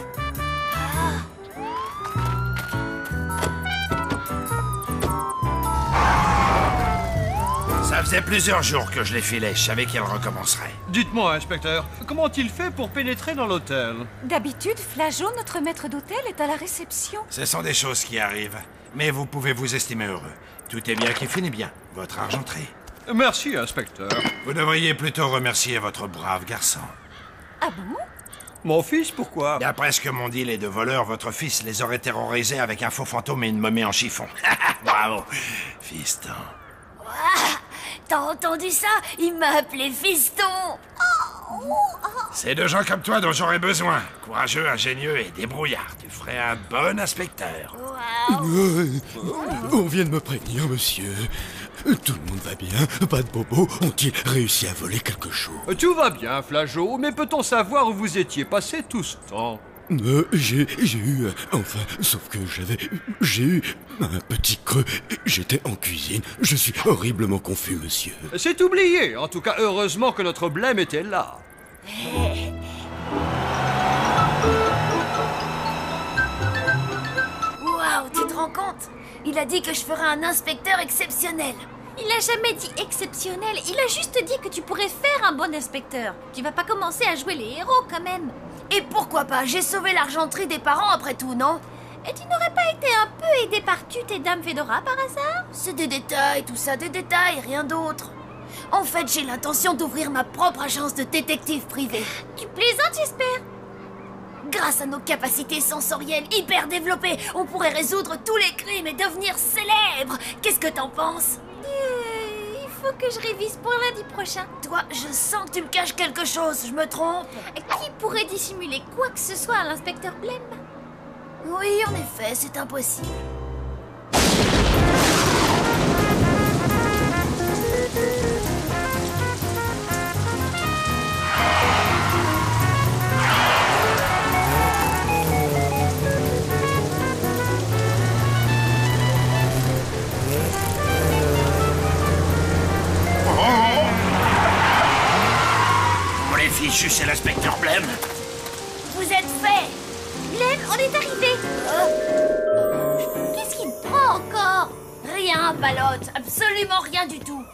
Ça faisait plusieurs jours que je les filais, je savais qu'elle recommencerait. Dites-moi, inspecteur, comment il fait pour pénétrer dans l'hôtel? D'habitude, Flageot, notre maître d'hôtel, est à la réception. Ce sont des choses qui arrivent, mais vous pouvez vous estimer heureux. Tout est bien qui finit bien, votre argenterie. Merci, inspecteur. Vous devriez plutôt remercier votre brave garçon. Ah bon? Mon fils, pourquoi? D'après ce que m'ont dit les deux voleurs, votre fils les aurait terrorisés avec un faux fantôme et une momie en chiffon. Bravo, fiston. Ouah, t'as entendu ça? Il m'a appelé fiston. C'est de gens comme toi dont j'aurais besoin. Courageux, ingénieux et débrouillard. Tu ferais un bon inspecteur. On vient de me prévenir, monsieur. Tout le monde va bien, pas de bobos. Ont-ils réussi à voler quelque chose? Tout va bien, Flageot, mais peut-on savoir où vous étiez passé tout ce temps? J'ai eu... enfin, sauf que j'ai eu un petit creux. J'étais en cuisine. Je suis horriblement confus, monsieur. C'est oublié. En tout cas, heureusement que notre blême était là. Waouh, tu te rends compte? Il a dit que je ferais un inspecteur exceptionnel. Il a jamais dit exceptionnel, il a juste dit que tu pourrais faire un bon inspecteur. Tu vas pas commencer à jouer les héros quand même. Et pourquoi pas? J'ai sauvé l'argenterie des parents après tout, non? Et tu n'aurais pas été un peu aidé par Tut et Dame Fedora par hasard? C'est des détails, tout ça, des détails, rien d'autre. En fait, j'ai l'intention d'ouvrir ma propre agence de détective privé. Tu plaisantes, j'espère? Grâce à nos capacités sensorielles hyper développées, on pourrait résoudre tous les crimes et devenir célèbre. Qu'est-ce que t'en penses? Il faut que je révise pour lundi prochain. Toi, je sens que tu me caches quelque chose, je me trompe. Qui pourrait dissimuler quoi que ce soit à l'inspecteur Blême? Oui, en effet, c'est impossible. On les fichus, c'est l'inspecteur Blême. Vous êtes fait. Blême, on est arrivé. Qu'est-ce qui te prend encore? Rien, Palotte. Absolument rien du tout.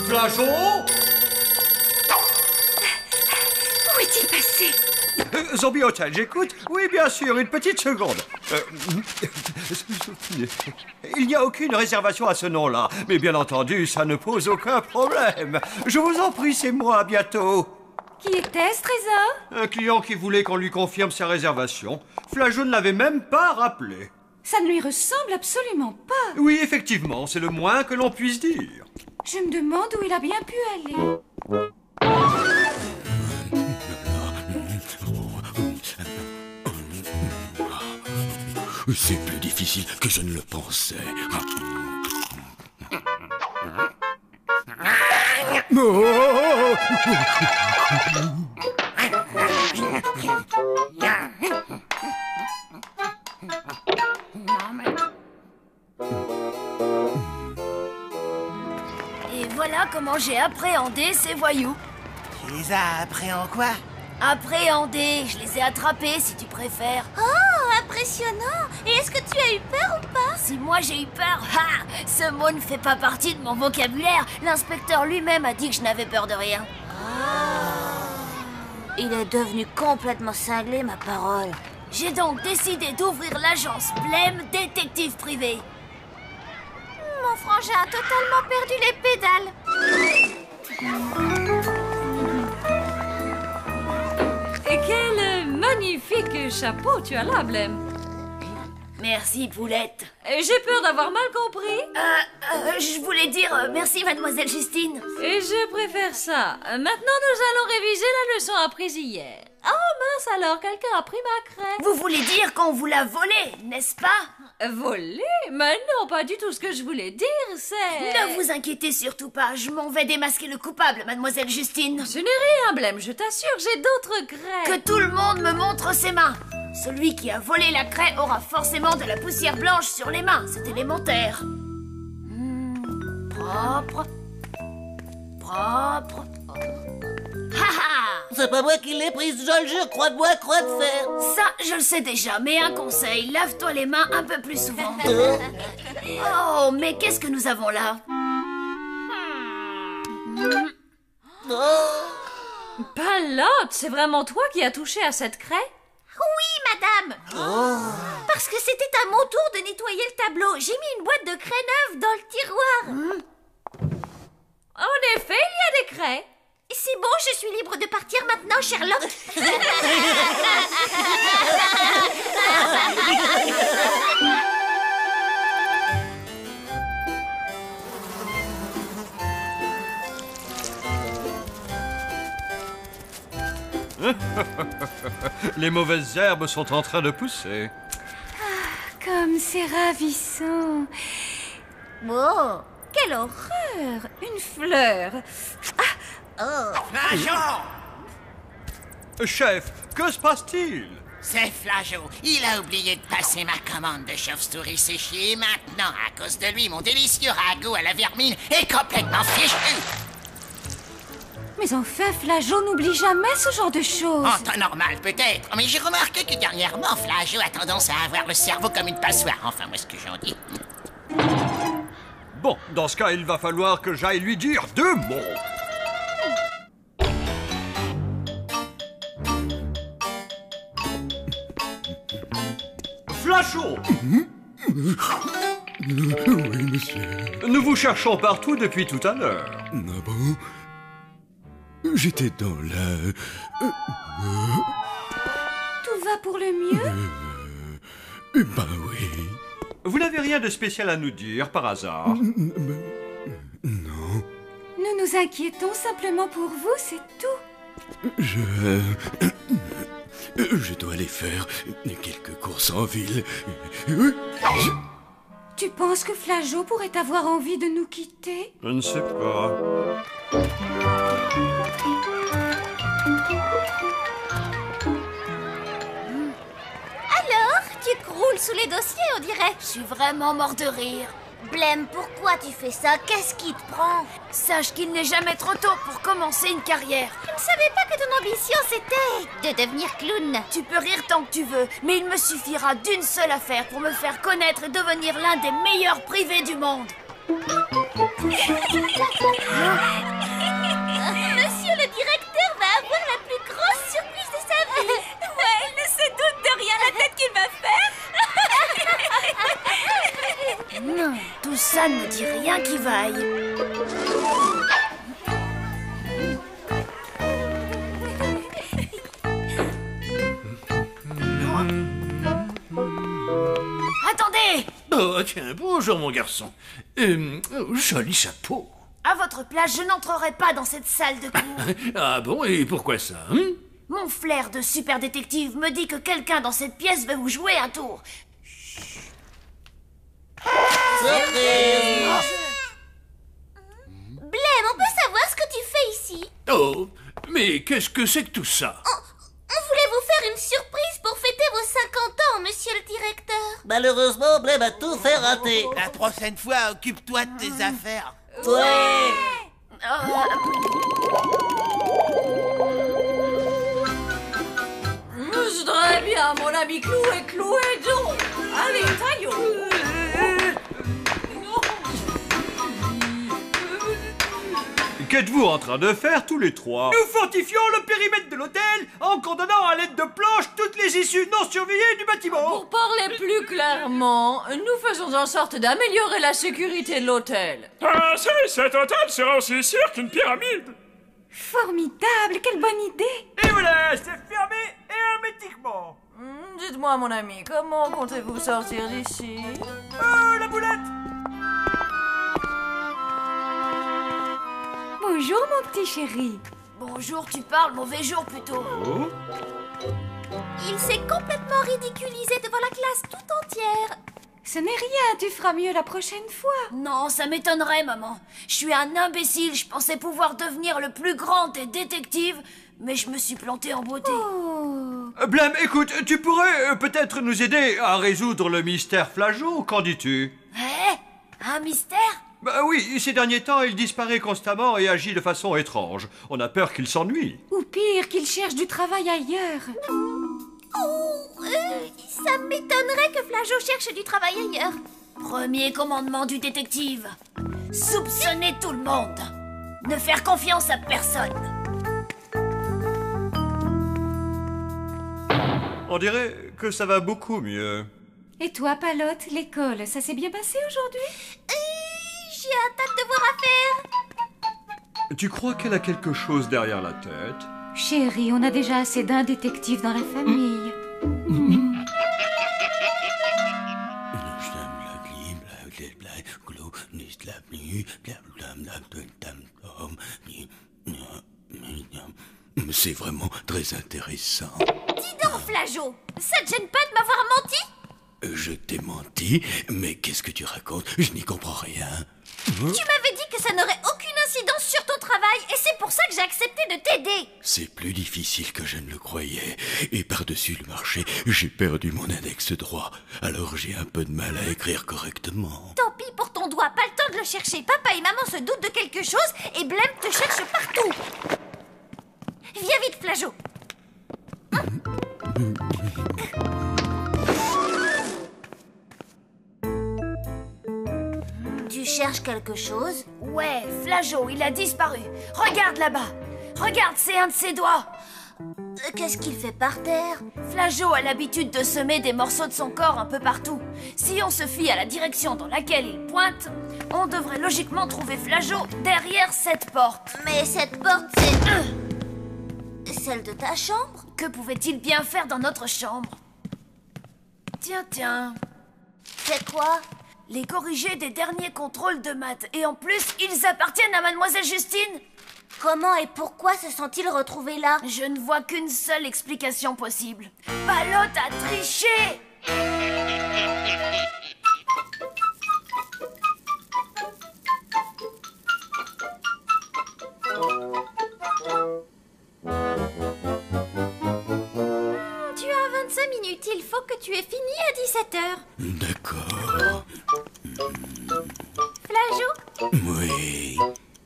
Flageot? Où est-il passé? Zombie Hotel, j'écoute? Oui, bien sûr, une petite seconde. Il n'y a aucune réservation à ce nom-là, mais bien entendu, ça ne pose aucun problème. Je vous en prie, c'est moi, à bientôt. Qui était-ce, Trésor? Un client qui voulait qu'on lui confirme sa réservation. Flageot ne l'avait même pas rappelé. Ça ne lui ressemble absolument pas. Oui, effectivement, c'est le moins que l'on puisse dire. Je me demande où il a bien pu aller. C'est plus difficile que je ne le pensais. Et voilà comment j'ai appréhendé ces voyous. Tu les as appris en quoi? Appréhendés, je les ai attrapés si tu préfères. Oh, impressionnant. Et est-ce que tu as eu peur ou pas? Si moi j'ai eu peur, ce mot ne fait pas partie de mon vocabulaire. L'inspecteur lui-même a dit que je n'avais peur de rien. Il est devenu complètement cinglé, ma parole. J'ai donc décidé d'ouvrir l'agence Blême Détective Privé. Mon frangin a totalement perdu les pédales. Et quel magnifique chapeau tu as là, Blême. Merci, Poulette. J'ai peur d'avoir mal compris. Je voulais dire merci, mademoiselle Justine. Et je préfère ça. Maintenant, nous allons réviser la leçon apprise hier. Oh mince alors, quelqu'un a pris ma craie. Vous voulez dire qu'on vous l'a volée, n'est-ce pas? Volée? Mais non, pas du tout. Ce que je voulais dire, c'est... Ne vous inquiétez surtout pas, je m'en vais démasquer le coupable, mademoiselle Justine. Ce n'est rien, Blême, je t'assure, j'ai d'autres craies. Que tout le monde me montre ses mains. Celui qui a volé la craie aura forcément de la poussière blanche sur les mains, c'est élémentaire. Propre. Propre. C'est pas moi qui l'ai prise, je le jure, croix de bois, croix de fer. Ça, je le sais déjà, mais un conseil, lave-toi les mains un peu plus souvent. Oh, mais qu'est-ce que nous avons là? Palotte, c'est vraiment toi qui as touché à cette craie? Oui, madame. Parce que c'était à mon tour de nettoyer le tableau. J'ai mis une boîte de craie neuve dans le tiroir. En effet, il y a des craies. C'est bon, je suis libre de partir maintenant, Sherlock. Les mauvaises herbes sont en train de pousser. Comme c'est ravissant. Oh, quelle horreur. Une fleur. Flageot! Chef, que se passe-t-il? C'est Flageot. Il a oublié de passer ma commande de chauve-souris séchée et maintenant, à cause de lui, mon délicieux ragoût à la vermine est complètement fichu. Mais enfin, Flageot n'oublie jamais ce genre de choses. En temps normal, peut-être. Mais j'ai remarqué que dernièrement, Flageot a tendance à avoir le cerveau comme une passoire. Enfin, moi, ce que j'en dis. Bon, dans ce cas, il va falloir que j'aille lui dire 2 mots. Flageot! Oui, monsieur. Nous vous cherchons partout depuis tout à l'heure. Ah bon? J'étais dans la... Tout va pour le mieux? Ben oui. Vous n'avez rien de spécial à nous dire, par hasard? Non. Nous nous inquiétons simplement pour vous, c'est tout. Je dois aller faire quelques courses en ville. Tu penses que Flageot pourrait avoir envie de nous quitter? Je ne sais pas. Alors, tu croules sous les dossiers, on dirait. Je suis vraiment mort de rire. Blême, pourquoi tu fais ça? Qu'est-ce qui te prend? Sache qu'il n'est jamais trop tôt pour commencer une carrière. Je ne savais pas que ton ambition, c'était de devenir clown. Tu peux rire tant que tu veux, mais il me suffira d'une seule affaire pour me faire connaître et devenir l'un des meilleurs privés du monde. Monsieur le directeur va avoir la plus grosse surprise de sa vie. Ouais, il ne se doute de rien, la tête qu'il va faire. Non, tout ça ne me dit rien qui vaille. Attendez! Oh, tiens, bonjour, mon garçon. Joli chapeau. À votre place, je n'entrerai pas dans cette salle de cours. Ah bon, et pourquoi ça, Mon flair de super détective me dit que quelqu'un dans cette pièce veut vous jouer un tour. Blême, on peut savoir ce que tu fais ici? Oh, mais qu'est-ce que c'est que tout ça? On voulait vous faire une surprise pour fêter vos 50 ans, monsieur le directeur. Malheureusement, Blême a tout fait rater. La prochaine fois, occupe-toi de tes affaires. Ouais. Je voudrais Très bien, mon ami, cloué, donc. Allez, taillons. Qu'êtes-vous en train de faire tous les trois? Nous fortifions le périmètre de l'hôtel en condamnant à l'aide de planches toutes les issues non surveillées du bâtiment. Pour parler plus clairement, nous faisons en sorte d'améliorer la sécurité de l'hôtel. Ainsi, cet hôtel sera aussi sûr qu'une pyramide. Formidable, quelle bonne idée. Et voilà, c'est fermé hermétiquement. Dites-moi, mon ami, comment comptez-vous sortir d'ici? La boulette. Bonjour, mon petit chéri. Bonjour, tu parles, mauvais jour plutôt. Oh. Il s'est complètement ridiculisé devant la classe tout entière. Ce n'est rien, tu feras mieux la prochaine fois. Non, ça m'étonnerait, maman. Je suis un imbécile, je pensais pouvoir devenir le plus grand des détectives, mais je me suis planté en beauté. Blême, écoute, tu pourrais peut-être nous aider à résoudre le mystère Flageot, qu'en dis-tu? Un mystère? Bah oui, ces derniers temps, il disparaît constamment et agit de façon étrange. On a peur qu'il s'ennuie. Ou pire, qu'il cherche du travail ailleurs. Ça m'étonnerait que Flageot cherche du travail ailleurs. Premier commandement du détective. Soupçonner tout le monde. Ne faire confiance à personne. On dirait que ça va beaucoup mieux. Et toi, Palotte, l'école, ça s'est bien passé aujourd'hui? J'ai un tas de devoirs à faire. Tu crois qu'elle a quelque chose derrière la tête? Chérie, on a déjà assez d'un détective dans la famille. C'est vraiment très intéressant. Dis donc, Flageot, ça te gêne pas de m'avoir menti? Je t'ai menti, mais qu'est-ce que tu racontes? Je n'y comprends rien. Tu m'avais dit que ça n'aurait aucune incidence sur ton travail, et c'est pour ça que j'ai accepté de t'aider. C'est plus difficile que je ne le croyais. Et par-dessus le marché, j'ai perdu mon index droit. Alors j'ai un peu de mal à écrire correctement. Tant pis pour ton doigt, pas le temps de le chercher. Papa et maman se doutent de quelque chose, et Blême te cherche partout. Viens vite, Flageot. Tu cherches quelque chose? Ouais, Flageot, il a disparu. Regarde là-bas. Regarde, c'est un de ses doigts. Qu'est-ce qu'il fait par terre? Flageot a l'habitude de semer des morceaux de son corps un peu partout. Si on se fie à la direction dans laquelle il pointe, on devrait logiquement trouver Flageot derrière cette porte. Mais cette porte, c'est... celle de ta chambre? Que pouvait-il bien faire dans notre chambre? Tiens. C'est quoi? Les corrigés des derniers contrôles de maths. Et en plus, ils appartiennent à Mademoiselle Justine. Comment et pourquoi se sont-ils retrouvés là? Je ne vois qu'une seule explication possible. Palotte a triché! Tu as 25 minutes, il faut que tu aies fini à 17h. D'accord. Flageot? Oui.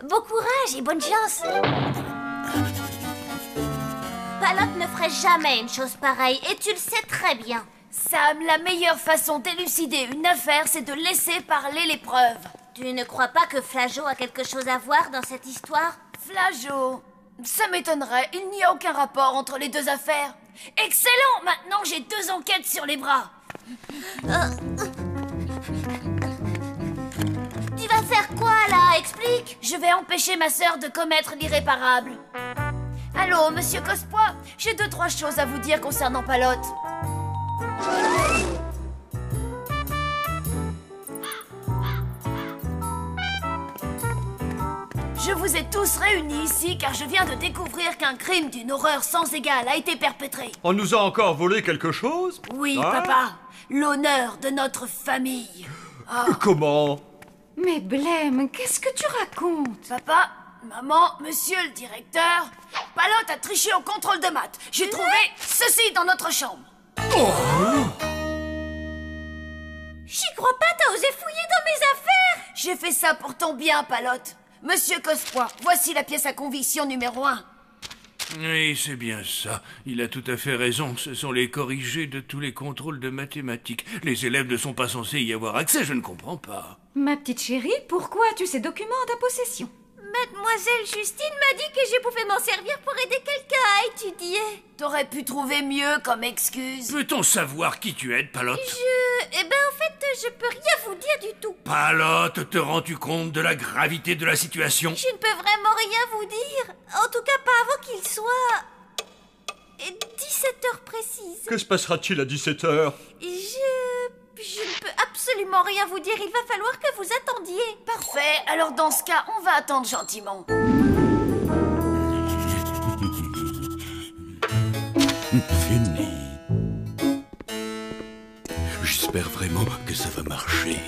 Bon courage et bonne chance. Palotte ne ferait jamais une chose pareille, et tu le sais très bien. Sam, la meilleure façon d'élucider une affaire, c'est de laisser parler les preuves. Tu ne crois pas que Flageot a quelque chose à voir dans cette histoire? Flageot? Ça m'étonnerait, il n'y a aucun rapport entre les deux affaires. Excellent! Maintenant, j'ai 2 enquêtes sur les bras. Tu vas faire quoi, là? Explique! Je vais empêcher ma sœur de commettre l'irréparable. Allô, monsieur Cospois? J'ai 2-3 choses à vous dire concernant Palotte. Je vous ai tous réunis ici car je viens de découvrir qu'un crime d'une horreur sans égale a été perpétré. On nous a encore volé quelque chose? Oui, papa. L'honneur de notre famille. Comment? Mais Blême, qu'est-ce que tu racontes? Papa, maman, monsieur le directeur, Palotte a triché au contrôle de maths. J'ai trouvé ceci dans notre chambre. J'y crois pas, t'as osé fouiller dans mes affaires! J'ai fait ça pour ton bien, Palotte. Monsieur Cospois, voici la pièce à conviction numéro 1. Oui, c'est bien ça. Il a tout à fait raison. Ce sont les corrigés de tous les contrôles de mathématiques. Les élèves ne sont pas censés y avoir accès, je ne comprends pas. Ma petite chérie, pourquoi as-tu ces documents en ta possession? Mademoiselle Justine m'a dit que je pouvais m'en servir pour aider quelqu'un à étudier. T'aurais pu trouver mieux comme excuse. Peut-on savoir qui tu aides, Palotte? Eh ben, en fait, je peux rien vous dire du tout. Palotte, te rends-tu compte de la gravité de la situation? Je ne peux vraiment rien vous dire. En tout cas, pas avant qu'il soit... 17h précises. Que se passera-t-il à 17h? Je ne peux absolument rien vous dire. Il va falloir que vous attendiez. Parfait. Alors dans ce cas, on va attendre gentiment. Fini. J'espère vraiment que ça va marcher.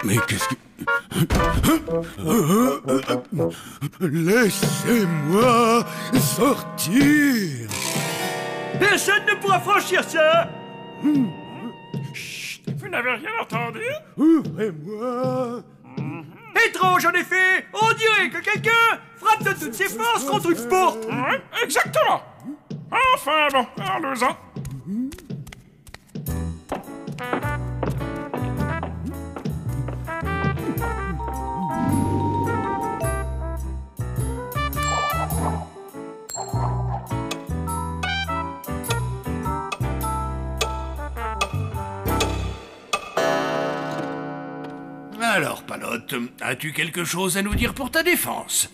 Mais qu'est-ce que... Laissez-moi sortir. Personne ne pourra franchir ça. Chut, vous n'avez rien entendu? Ouvrez-moi. Étrange, en effet. On dirait que quelqu'un frappe de toutes ses forces contre une porte. Ouais, exactement. Enfin bon, allons-en. Alors, Palotte, as-tu quelque chose à nous dire pour ta défense?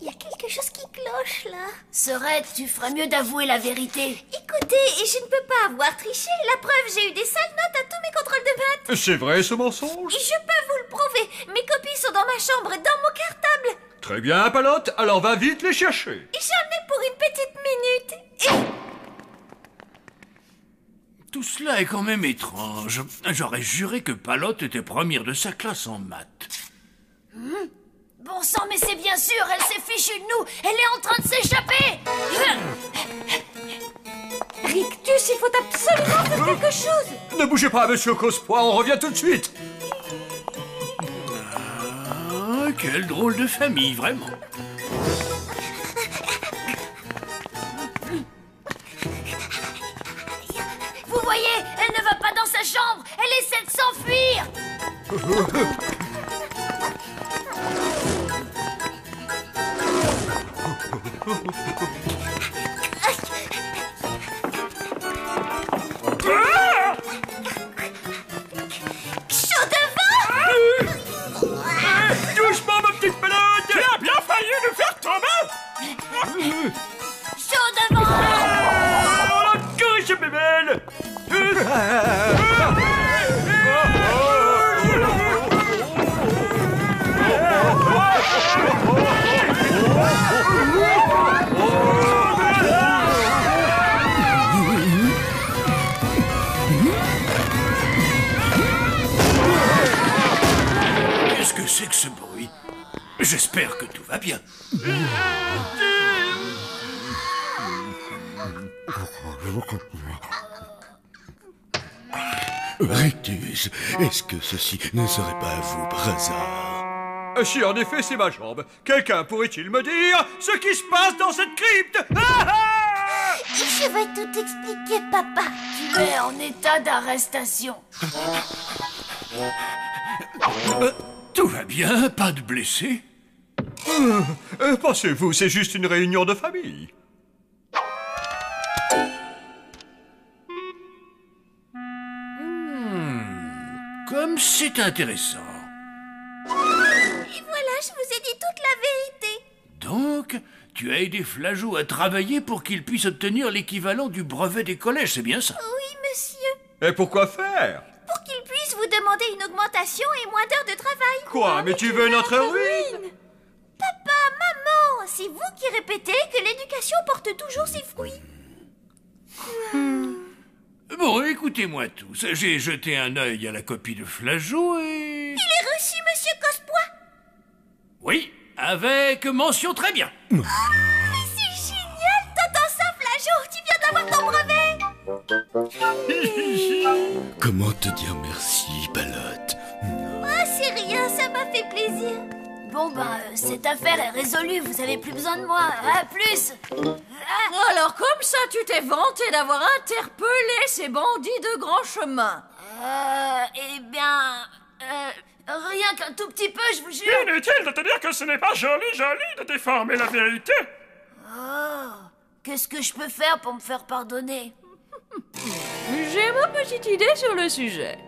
Il y a quelque chose qui cloche, là. Sorette, tu ferais mieux d'avouer la vérité. Écoutez, je ne peux pas avoir triché. La preuve, j'ai eu des sales notes à tous mes contrôles de maths. C'est vrai, ce mensonge? Je peux vous le prouver. Mes copies sont dans ma chambre, dans mon cartable. Très bien, Palotte. Alors va vite les chercher. J'en ai pour une petite minute. Tout cela est quand même étrange. J'aurais juré que Palotte était première de sa classe en maths. Bon sang, mais c'est bien sûr, elle s'est fichue de nous. Elle est en train de s'échapper. Rictus, il faut absolument faire quelque chose. Ne bougez pas, monsieur Cospois, on revient tout de suite. Ah, quelle drôle de famille, vraiment. Vous voyez, elle ne va pas dans sa chambre. Elle essaie de s'enfuir. Chaud devant. Doucement, ma petite Palotte. Tu as bien failli nous faire tomber. Chaud devant. Oh, corrigez mes belles. Qu'est-ce que c'est que ce bruit? J'espère que tout va bien. Rictus, est-ce que ceci ne serait pas à vous par hasard? Si en effet c'est ma jambe, quelqu'un pourrait-il me dire ce qui se passe dans cette crypte? Je vais tout expliquer, papa. Tu es en état d'arrestation. Tout va bien, pas de blessés? Pensez-vous, c'est juste une réunion de famille? Comme c'est intéressant. Et voilà, je vous ai dit toute la vérité. Donc, tu as aidé Flageot à travailler pour qu'il puisse obtenir l'équivalent du brevet des collèges, c'est bien ça? Oui, monsieur. Et pourquoi faire? Pour qu'il puisse vous demander une augmentation et moins d'heures de travail. Quoi, mais tu veux notre ruine? Papa, maman, c'est vous qui répétez que l'éducation porte toujours ses fruits. Bon, écoutez-moi tous. J'ai jeté un œil à la copie de Flageot et... Il est reçu, monsieur Cospois. Oui, avec mention très bien. Mais c'est génial. T'entends ça, Flageot? Tu viens d'avoir ton brevet. Comment te dire merci, Palotte? Ah, c'est rien, ça m'a fait plaisir. Bon, cette affaire est résolue. Vous avez plus besoin de moi. À plus. Alors, comme ça, tu t'es vanté d'avoir interpellé ces bandits de grand chemin. Eh bien... rien qu'un tout petit peu, je vous jure. Inutile de te dire que ce n'est pas joli de déformer la vérité. Oh, qu'est-ce que je peux faire pour me faire pardonner? J'ai ma petite idée sur le sujet.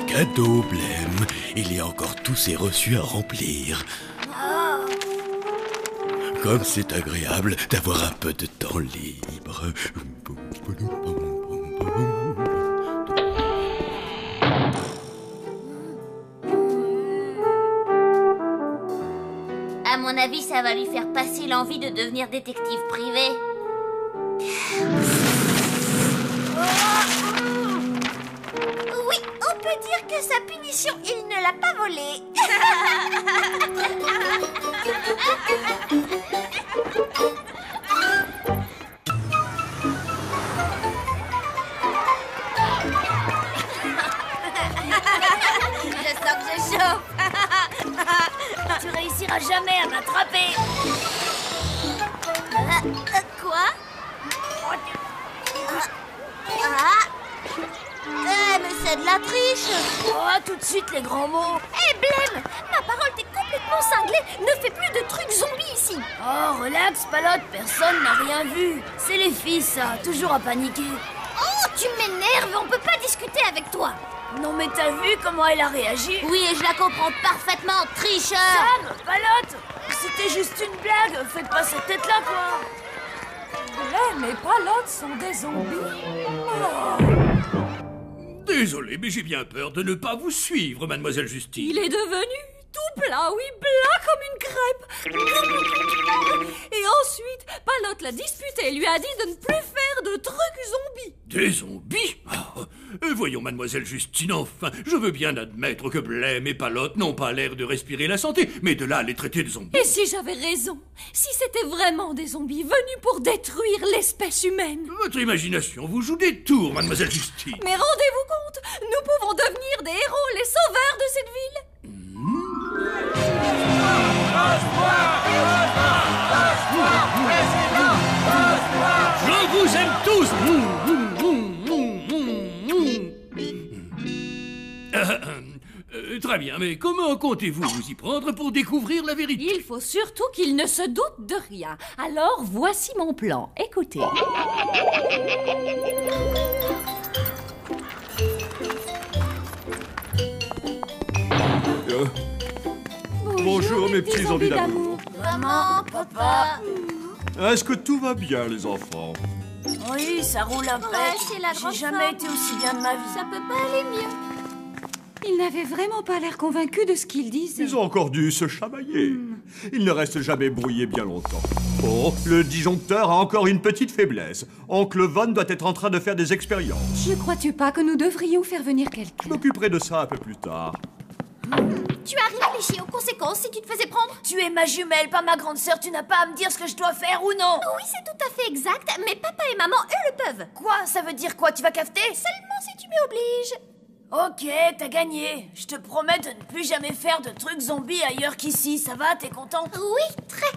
Cadeau, Blême. Il y a encore tous ces reçus à remplir. Comme c'est agréable d'avoir un peu de temps libre. À mon avis, ça va lui faire passer l'envie de devenir détective privé. Oui, on peut dire que sa punition, il ne l'a pas volée. Je sens que je chauffe. Tu réussiras jamais à m'attraper. Quoi? Mais c'est de la triche. Oh, tout de suite les grands mots. Hé, Blême, ma parole t'est complètement cinglée. Ne fais plus de trucs zombies ici. Oh, relax, Palotte, personne n'a rien vu. C'est les filles, ça, toujours à paniquer. Oh, tu m'énerves, on peut pas discuter avec toi. Non, mais t'as vu comment elle a réagi? Oui, et je la comprends parfaitement, tricheur. Sam, Palotte, c'était juste une blague. Faites pas cette tête-là, quoi. Blême et Palotte sont des zombies. Désolé, mais j'ai bien peur de ne pas vous suivre, mademoiselle Justine. Il est devenu tout plat, oui, plat comme une crêpe. Et ensuite, Palotte l'a disputé et lui a dit de ne plus faire de trucs zombies. Des zombies? Voyons, mademoiselle Justine, enfin, je veux bien admettre que Blême et Palotte n'ont pas l'air de respirer la santé, mais de là à les traiter de zombies. Et si j'avais raison? Si c'était vraiment des zombies venus pour détruire l'espèce humaine? Votre imagination vous joue des tours, mademoiselle Justine. Mais rendez-vous compte, nous pouvons devenir des héros, les sauveurs de cette ville. Je vous aime tous. Très bien, mais comment comptez-vous vous y prendre pour découvrir la vérité? Il faut surtout qu'il ne se doute de rien. Alors, voici mon plan. Écoutez. Bonjour mes petits zombies d'amour. Maman, papa. Est-ce que tout va bien les enfants? Oui, ça roule un peu. c'est la grande J'ai jamais forme. été aussi bien de ma vie. Ça peut pas aller mieux. Il n'avait vraiment pas l'air convaincu de ce qu'il disait. Ils ont encore dû se chamailler. Ils ne restent jamais brouillés bien longtemps. Oh, le disjoncteur a encore une petite faiblesse. Oncle Von doit être en train de faire des expériences. Ne crois-tu pas que nous devrions faire venir quelqu'un? Je m'occuperai de ça un peu plus tard. Tu as réfléchi aux conséquences si tu te faisais prendre? Tu es ma jumelle, pas ma grande sœur. Tu n'as pas à me dire ce que je dois faire ou non. Oui, c'est tout à fait exact, mais papa et maman, eux, le peuvent. Quoi? Ça veut dire quoi? Tu vas cafeter? Seulement si tu m'y obliges. Ok, t'as gagné. Je te promets de ne plus jamais faire de trucs zombies ailleurs qu'ici. Ça va? T'es contente? Oui, très.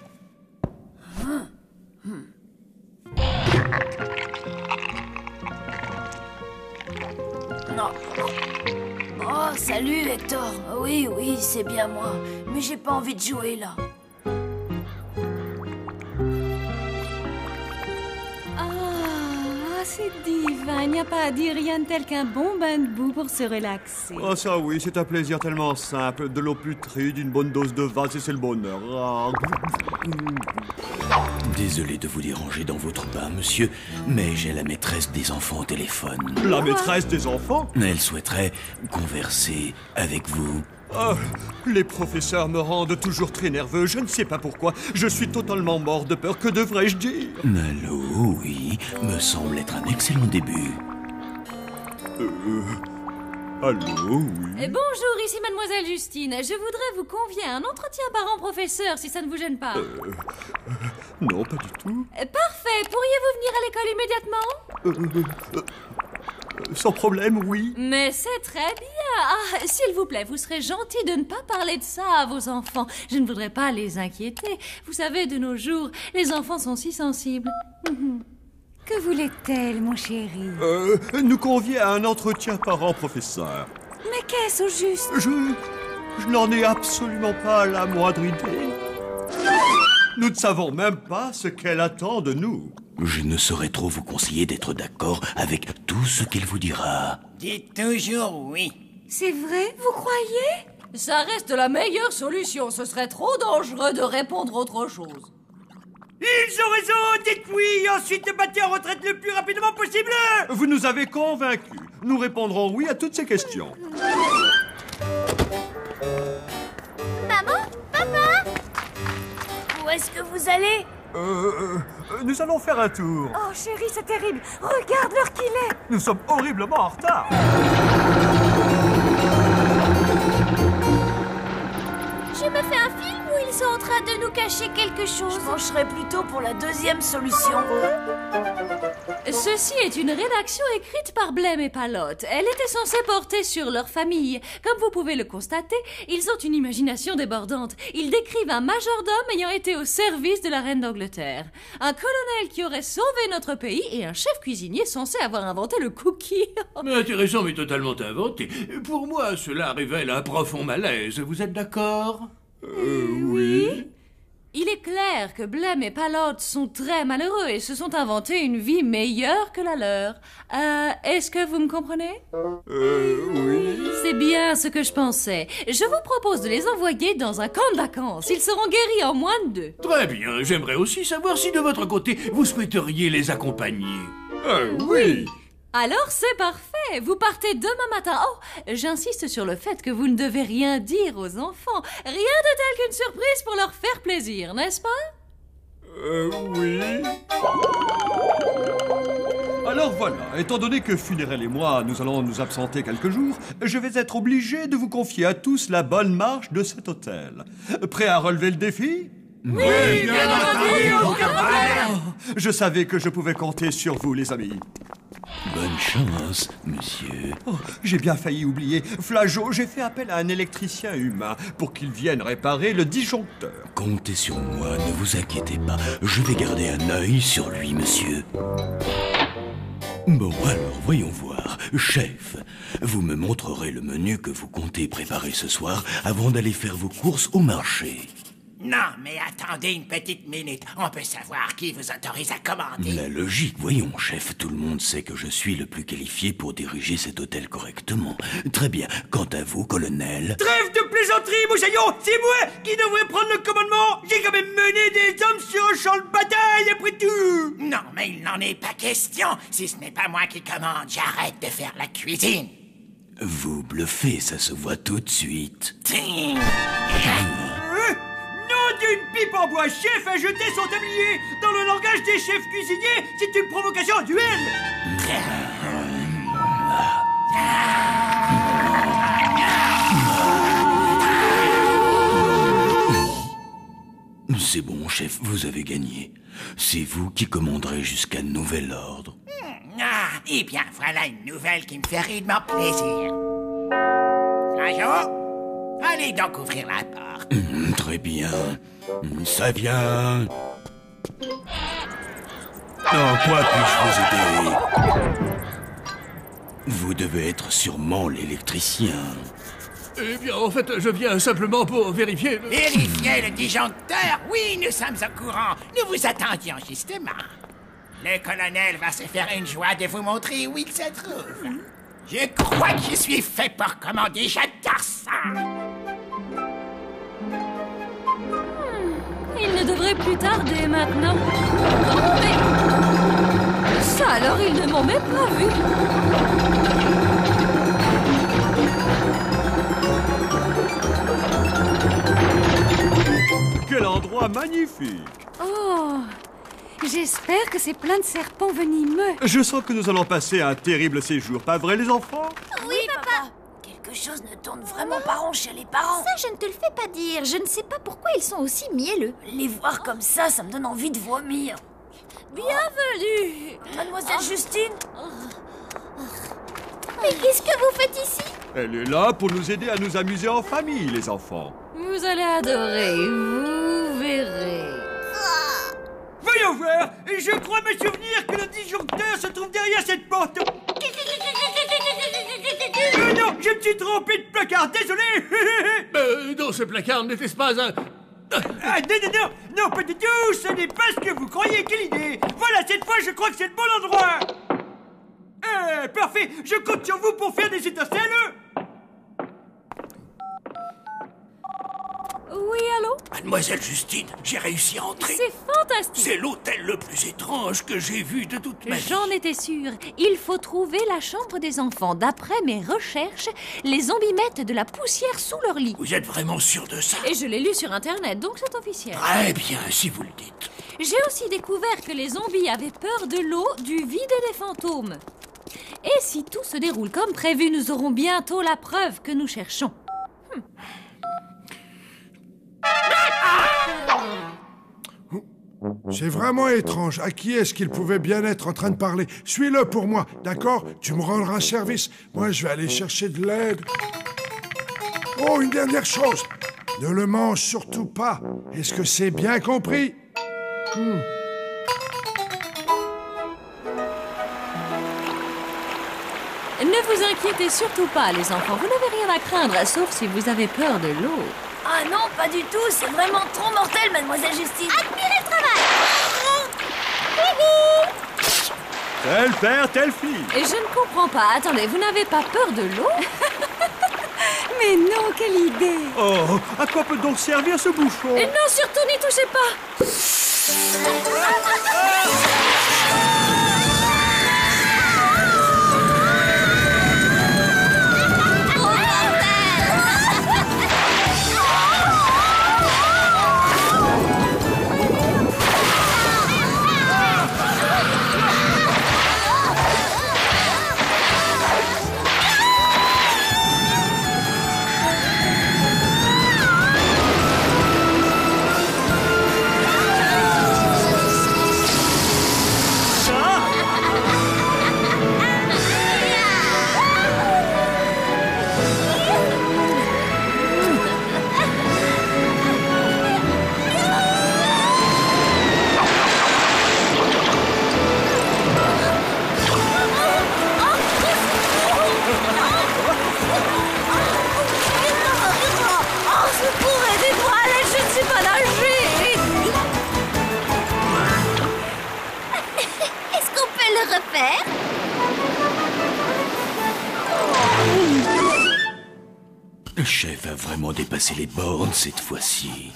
Non. Oh, salut Hector. Oui, oui, c'est bien moi. Mais j'ai pas envie de jouer là. Ah, c'est divin. Il n'y a pas à dire rien de tel qu'un bon bain de boue pour se relaxer. Oh ça oui, c'est un plaisir tellement simple. De l'eau putride, une bonne dose de vase et c'est le bonheur. Ah. Désolé de vous déranger dans votre bain, monsieur, mais j'ai la maîtresse des enfants au téléphone. La maîtresse des enfants? Elle souhaiterait converser avec vous. Oh, les professeurs me rendent toujours très nerveux. Je ne sais pas pourquoi. Je suis totalement mort de peur. Que devrais-je dire? Allô, oui, me semble être un excellent début. Allô, oui. Bonjour, ici Mademoiselle Justine. Je voudrais vous convier à un entretien parent-professeur, si ça ne vous gêne pas. Non, pas du tout. Parfait. Pourriez-vous venir à l'école immédiatement? Sans problème, oui. Mais c'est très bien. Ah, s'il vous plaît, vous serez gentil de ne pas parler de ça à vos enfants. Je ne voudrais pas les inquiéter. Vous savez, de nos jours, les enfants sont si sensibles. Que voulait-elle, mon chéri? Nous convier à un entretien parent-professeur. Mais qu'est-ce au juste? Je n'en ai absolument pas la moindre idée. Nous ne savons même pas ce qu'elle attend de nous. Je ne saurais trop vous conseiller d'être d'accord avec tout ce qu'il vous dira. Dites toujours oui. C'est vrai, vous croyez? Ça reste la meilleure solution. Ce serait trop dangereux de répondre autre chose. Ils ont raison, dites oui, ensuite battez en retraite le plus rapidement possible. Vous nous avez convaincus. Nous répondrons oui à toutes ces questions. Maman? Papa? Où est-ce que vous allez? Nous allons faire un tour. Oh, chérie, c'est terrible. Regarde l'heure qu'il est. Nous sommes horriblement en retard. Je me fais un film où ils sont en train de nous cacher quelque chose. Je pencherais plutôt pour la deuxième solution. Ceci est une rédaction écrite par Blême et Palotte. Elle était censée porter sur leur famille. Comme vous pouvez le constater, ils ont une imagination débordante. Ils décrivent un majordome ayant été au service de la reine d'Angleterre, un colonel qui aurait sauvé notre pays et un chef cuisinier censé avoir inventé le cookie. Mais intéressant, mais totalement inventé. Pour moi, cela révèle un profond malaise. Vous êtes d'accord? Oui. Il est clair que Blême et Palotte sont très malheureux et se sont inventés une vie meilleure que la leur. Est-ce que vous me comprenez? Oui. C'est bien ce que je pensais. Je vous propose de les envoyer dans un camp de vacances. Ils seront guéris en moins de 2. Très bien. J'aimerais aussi savoir si de votre côté, vous souhaiteriez les accompagner. Oui. Alors c'est parfait. Vous partez demain matin. Oh, j'insiste sur le fait que vous ne devez rien dire aux enfants. Rien de tel qu'une surprise pour leur faire plaisir, n'est-ce pas? Oui. Alors voilà, étant donné que Funérailles et moi, nous allons nous absenter quelques jours, je vais être obligé de vous confier à tous la bonne marche de cet hôtel. Prêt à relever le défi? Oui, bien entendu, aucun problème. Je savais que je pouvais compter sur vous, les amis. Bonne chance, monsieur. Oh, j'ai bien failli oublier. Flageot, j'ai fait appel à un électricien humain pour qu'il vienne réparer le disjoncteur. Comptez sur moi, ne vous inquiétez pas. Je vais garder un œil sur lui, monsieur. Bon, alors, voyons voir. Chef, vous me montrerez le menu que vous comptez préparer ce soir avant d'aller faire vos courses au marché. Non, mais attendez une petite minute. On peut savoir qui vous autorise à commander. La logique, voyons, chef. Tout le monde sait que je suis le plus qualifié pour diriger cet hôtel correctement. Très bien. Quant à vous, colonel... Trêve de plaisanterie, Moussaillon. C'est moi qui devrais prendre le commandement. J'ai quand même mené des hommes sur un champ de bataille, après tout. Non, mais il n'en est pas question. Si ce n'est pas moi qui commande, j'arrête de faire la cuisine. Vous bluffez, ça se voit tout de suite. D'une pipe en bois, chef a jeté son tablier. Dans le langage des chefs cuisiniers, c'est une provocation duel. C'est bon, chef, vous avez gagné. C'est vous qui commanderez jusqu'à nouvel ordre. Ah, eh bien, voilà une nouvelle qui me fait rudement plaisir. Flageot, allez donc ouvrir la porte. Très bien. Ça vient. En quoi puis-je vous aider? Vous devez être sûrement l'électricien. Eh bien, en fait, je viens simplement pour vérifier... Vérifier le disjoncteur? Oui, nous sommes au courant. Nous vous attendions justement. Le colonel va se faire une joie de vous montrer où il se trouve. Je crois que je suis fait pour commander, j'adore ça. Il ne devrait plus tarder maintenant. Oh, mais... Ça alors, ils ne m'ont même pas vu. Quel endroit magnifique! Oh, j'espère que c'est plein de serpents venimeux. Je sens que nous allons passer un terrible séjour, pas vrai les enfants? Oui, papa. quelque chose ne tourne vraiment pas rond chez les parents. Ça, je ne te le fais pas dire. Je ne sais pas pourquoi ils sont aussi mielleux. Les voir comme ça me donne envie de vomir. Bienvenue, Mademoiselle Justine. Mais qu'est-ce que vous faites ici? Elle est là pour nous aider à nous amuser en famille, les enfants. Vous allez adorer, vous verrez. Voyons voir. Je crois me souvenir que le disjoncteur se trouve derrière cette porte. Non, je me suis trompé de placard, désolé. Dans ce placard, n'était-ce pas un... Ah, non, pas du tout. Ce n'est pas ce que vous croyez. Quelle idée. Voilà, cette fois, je crois que c'est le bon endroit. Parfait. Je compte sur vous pour faire des étincelles. Oui, allô? Mademoiselle Justine, j'ai réussi à entrer. C'est fantastique. C'est l'hôtel le plus étrange que j'ai vu de toute ma vie. J'en étais sûre. Il faut trouver la chambre des enfants. D'après mes recherches, les zombies mettent de la poussière sous leur lit. Vous êtes vraiment sûr de ça? Et je l'ai lu sur Internet, donc c'est officiel. Très bien, si vous le dites. J'ai aussi découvert que les zombies avaient peur de l'eau, du vide et des fantômes. Et si tout se déroule comme prévu, nous aurons bientôt la preuve que nous cherchons. C'est vraiment étrange. À qui est-ce qu'il pouvait bien être en train de parler? Suis-le pour moi, d'accord? Tu me rendras un service. Moi, je vais aller chercher de l'aide. Oh, une dernière chose. Ne le mange surtout pas. Est-ce que c'est bien compris? Ne vous inquiétez surtout pas, les enfants. Vous n'avez rien à craindre, sauf si vous avez peur de l'eau. Ah non, pas du tout. C'est vraiment trop mortel, Mademoiselle Justine. Admirez le travail. Tel père, telle fille. Et je ne comprends pas. Attendez, vous n'avez pas peur de l'eau? Mais non, quelle idée! Oh, à quoi peut donc servir ce bouchon? Et non, surtout n'y touchez pas! Le chef a vraiment dépassé les bornes cette fois-ci.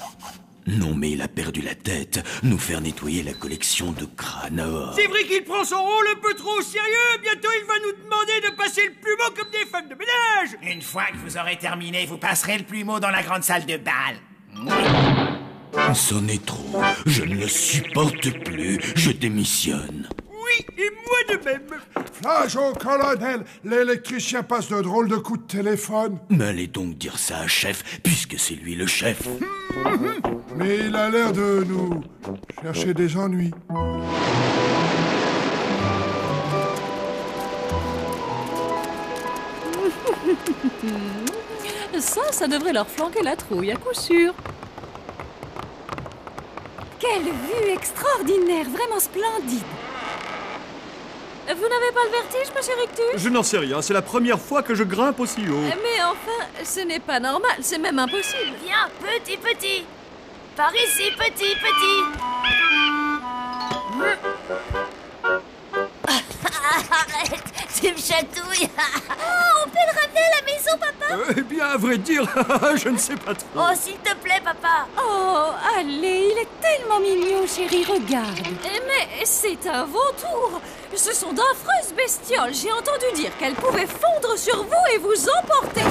Non mais il a perdu la tête. Nous faire nettoyer la collection de crânes à or. C'est vrai qu'il prend son rôle un peu trop au sérieux. Bientôt il va nous demander de passer le plumeau comme des femmes de ménage. Une fois que vous aurez terminé, vous passerez le plumeau dans la grande salle de bal. C'en est trop. Je ne le supporte plus. Je démissionne. Oui, et moi de même. Flageau, colonel, l'électricien passe de drôles de coups de téléphone. Mais allez donc dire ça à chef, puisque c'est lui le chef. Mais il a l'air de nous chercher des ennuis. Ça devrait leur flanquer la trouille, à coup sûr. Quelle vue extraordinaire, vraiment splendide. Vous n'avez pas le vertige, monsieur Rictus? Je n'en sais rien, c'est la première fois que je grimpe aussi haut. Mais enfin, ce n'est pas normal, c'est même impossible. Viens, petit, petit. Par ici, petit, petit. Arrête, tu me chatouilles. Oh, on peut le ramener à la maison, papa? Eh bien, à vrai dire, je ne sais pas trop. Oh, s'il te plaît, papa. Oh, allez, il est tellement mignon, chérie, regarde. Mais c'est un vautour. Ce sont d'affreuses bestioles. J'ai entendu dire qu'elles pouvaient fondre sur vous et vous emporter.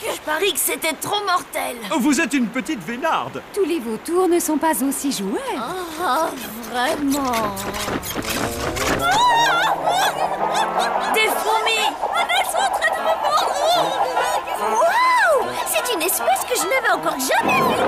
Je parie que c'était trop mortel. Vous êtes une petite vénarde. Tous les vautours ne sont pas aussi joueurs. Oh, vraiment. Des fourmis. Elles sont en train de me mordre. Waouh! C'est une espèce que je n'avais encore jamais vue.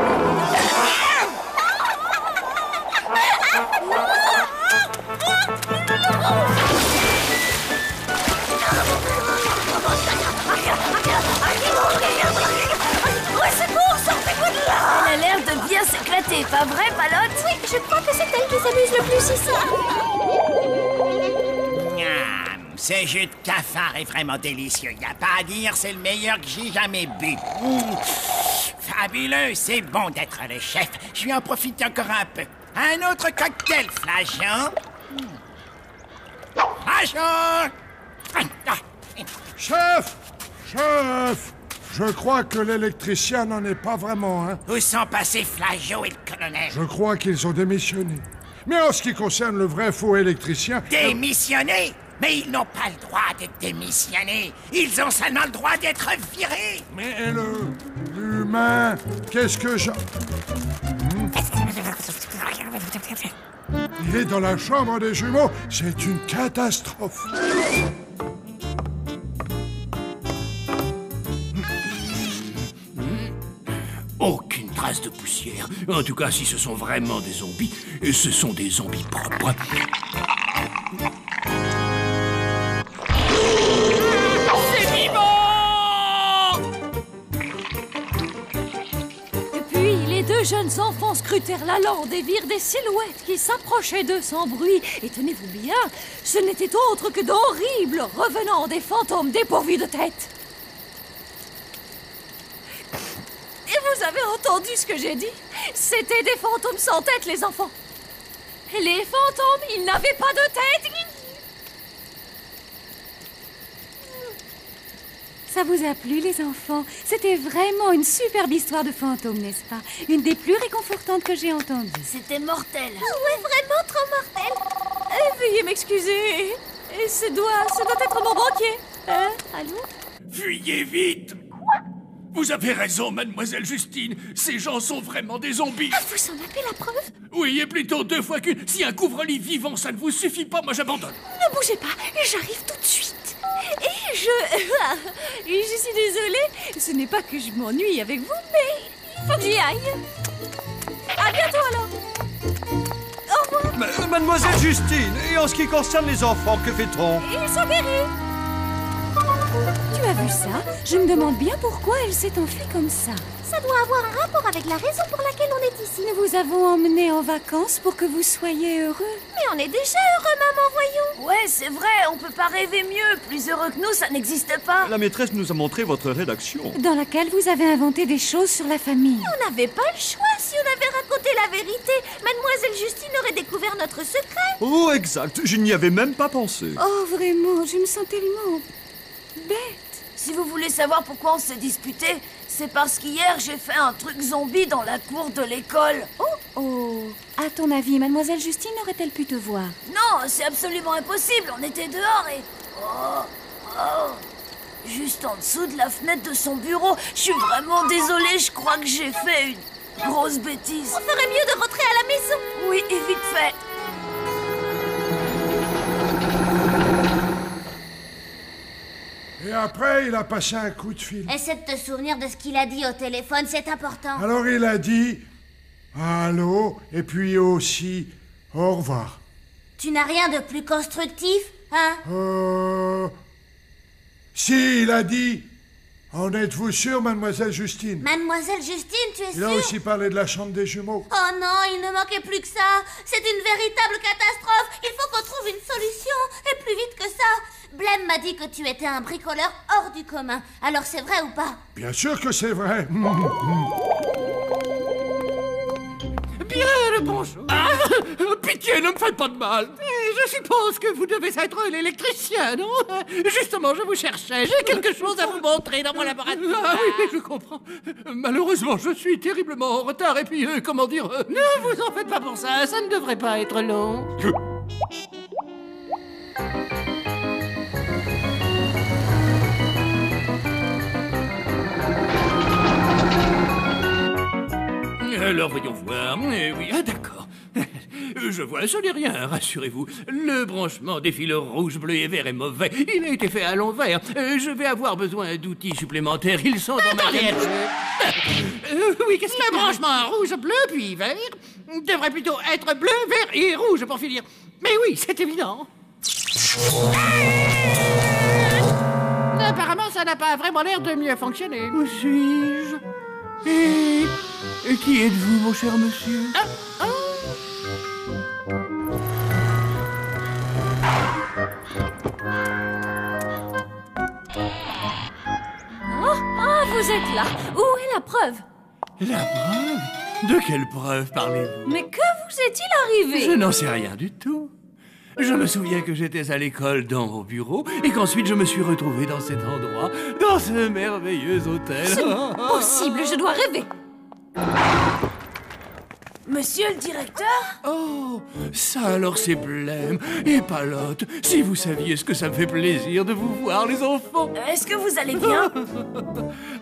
Au secours, sortez-vous de là! Elle a l'air de bien s'éclater, pas vrai, Palotte? Oui, je crois que c'est elle qui s'amuse le plus ici. Ce jus de cafard est vraiment délicieux. Y a pas à dire, c'est le meilleur que j'ai jamais bu. Fabuleux, c'est bon d'être le chef. Je vais en profiter encore un peu. Un autre cocktail, Flageon. Flageon! Chef! Chef! Je crois que l'électricien n'en est pas vraiment, hein? Où sont passés Flageon et le colonel? Je crois qu'ils ont démissionné. Mais en ce qui concerne le vrai faux électricien... Démissionné? Mais ils n'ont pas le droit d'être démissionnés. Ils ont seulement le droit d'être virés. Mais l'humain, qu'est-ce que je... Il est dans la chambre des jumeaux. C'est une catastrophe. Aucune trace de poussière. En tout cas, si ce sont vraiment des zombies, ce sont des zombies propres. C'est vivant! Et puis, les deux jeunes enfants scrutèrent la lande et virent des silhouettes qui s'approchaient d'eux sans bruit. Et tenez-vous bien, ce n'était autre que d'horribles revenants des fantômes dépourvus de tête. Et vous avez entendu ce que j'ai dit? C'était des fantômes sans tête, les enfants. Les fantômes, ils n'avaient pas de tête. Ça vous a plu, les enfants? C'était vraiment une superbe histoire de fantôme, n'est-ce pas? Une des plus réconfortantes que j'ai entendues. C'était mortel. Ouais, vraiment trop mortel. Veuillez m'excuser. Et ce doit être mon banquier. Allô? Fuyez vite! Quoi? Vous avez raison, mademoiselle Justine. Ces gens sont vraiment des zombies. Ah, vous en avez la preuve? Oui, et plutôt 2 fois qu'une. Si un couvre-lit vivant, ça ne vous suffit pas, moi j'abandonne. Ne bougez pas, j'arrive tout de suite. Et je suis désolée. Ce n'est pas que je m'ennuie avec vous, mais il faut que j'y aille. À bientôt alors. Au revoir. Mademoiselle Justine, et en ce qui concerne les enfants, que fait-on? Ils sont guéris. Tu as vu ça? Je me demande bien pourquoi elle s'est enfuie comme ça. Ça doit avoir un rapport avec la raison pour laquelle on est ici. Nous vous avons emmené en vacances pour que vous soyez heureux. Mais on est déjà heureux, maman, voyons. Ouais, c'est vrai, on peut pas rêver mieux. Plus heureux que nous, ça n'existe pas. La maîtresse nous a montré votre rédaction. Dans laquelle vous avez inventé des choses sur la famille. On n'avait pas le choix. Si on avait raconté la vérité, mademoiselle Justine aurait découvert notre secret. Oh, exact. Je n'y avais même pas pensé. Oh, vraiment, je me sens tellement bête. Si vous voulez savoir pourquoi on s'est disputé, c'est parce qu'hier j'ai fait un truc zombie dans la cour de l'école. Oh, à ton avis, mademoiselle Justine aurait-elle pu te voir? Non, c'est absolument impossible, on était dehors et... Juste en dessous de la fenêtre de son bureau. Je suis vraiment désolée, je crois que j'ai fait une grosse bêtise. On ferait mieux de rentrer à la maison. Oui, et vite fait. Et après, il a passé un coup de fil. Essaie de te souvenir de ce qu'il a dit au téléphone, c'est important. Alors il a dit allô, et puis aussi au revoir. Tu n'as rien de plus constructif, hein? Si, il a dit en êtes-vous sûre, mademoiselle Justine? Mademoiselle Justine, tu es Il a sûre? aussi parlé de la chambre des jumeaux. Oh non, il ne manquait plus que ça. C'est une véritable catastrophe. Il faut qu'on trouve une solution, et plus vite que ça. Blême m'a dit que tu étais un bricoleur hors du commun. Alors c'est vrai ou pas? Bien sûr que c'est vrai. Bien le bonjour. Ah, pitié, ne me faites pas de mal. Je suppose que vous devez être l'électricien, non? Justement, je vous cherchais. J'ai quelque chose à vous montrer dans mon laboratoire. Ah oui, je comprends. Malheureusement, je suis terriblement en retard. Et puis, comment dire... Ne vous en faites pas pour ça. Ça ne devrait pas être long. Alors, voyons voir. Eh oui, ah, d'accord. Je vois, ce n'est rien, rassurez-vous. Le branchement des fils rouges, bleus et verts est mauvais. Il a été fait à l'envers. Je vais avoir besoin d'outils supplémentaires. Ils sont dans ma tête. Oui, qu'est-ce que... Le branchement rouge, bleu, puis vert devrait plutôt être bleu, vert et rouge pour finir. Mais oui, c'est évident. Apparemment, ça n'a pas vraiment l'air de mieux fonctionner. Où suis-je? Et qui êtes-vous, mon cher monsieur? Vous êtes là. Où est la preuve? La preuve? De quelle preuve parlez-vous? Mais que vous est-il arrivé? Je n'en sais rien du tout. Je me souviens que j'étais à l'école dans mon bureau et qu'ensuite je me suis retrouvé dans cet endroit, dans ce merveilleux hôtel. C'est possible, je dois rêver. Monsieur le directeur? Oh, ça alors c'est blême. Et Palotte, si vous saviez ce que ça me fait plaisir de vous voir, les enfants. Est-ce que vous allez bien?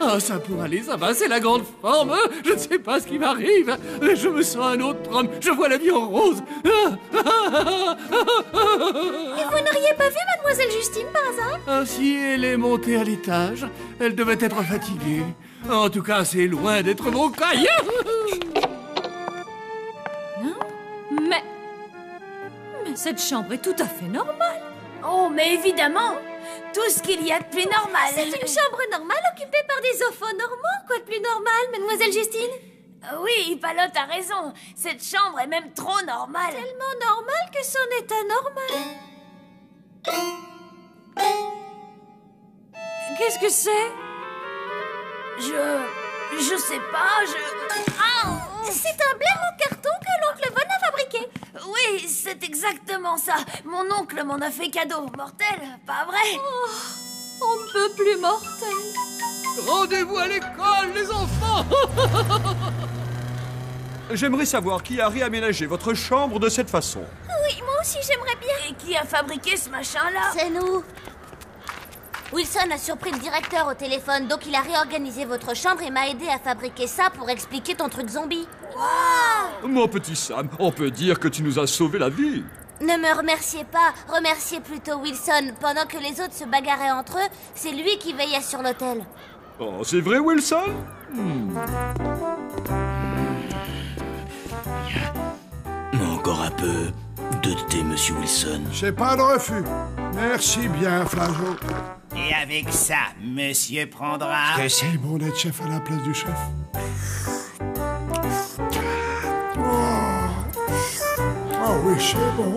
Ah, ça pour aller, ça va, c'est la grande forme. Je ne sais pas ce qui m'arrive. Je me sens un autre homme. Je vois la vie en rose. Et vous n'auriez pas vu Mademoiselle Justine par hasard? Ah, si elle est montée à l'étage, elle devait être fatiguée. En tout cas, c'est loin d'être mon cas. Mais cette chambre est tout à fait normale. Oh, mais évidemment. Tout ce qu'il y a de plus normal. C'est une chambre normale occupée par des enfants normaux. Quoi de plus normal, Mademoiselle Justine? Oui, Palotte a raison. Cette chambre est même trop normale. Tellement normale que c'en est anormal. Qu'est-ce que c'est? Je sais pas, C'est un blême en carton que l'oncle Von a fabriqué. Oui, c'est exactement ça. Mon oncle m'en a fait cadeau. Mortel, pas vrai? Oh, on ne peut plus mortel. Rendez-vous à l'école, les enfants. J'aimerais savoir qui a réaménagé votre chambre de cette façon. Oui, moi aussi j'aimerais bien. Et qui a fabriqué ce machin-là? C'est nous. Wilson a surpris le directeur au téléphone, donc il a réorganisé votre chambre et m'a aidé à fabriquer ça pour expliquer ton truc zombie. Wow! Mon petit Sam, on peut dire que tu nous as sauvé la vie. Ne me remerciez pas, remerciez plutôt Wilson. Pendant que les autres se bagarraient entre eux, c'est lui qui veillait sur l'hôtel. Oh, c'est vrai, Wilson? Encore un peu de thé, monsieur Wilson. C'est pas de refus. Merci bien, Flageot. Et avec ça, monsieur prendra... C'est bon d'être chef à la place du chef. Oh oui, c'est bon.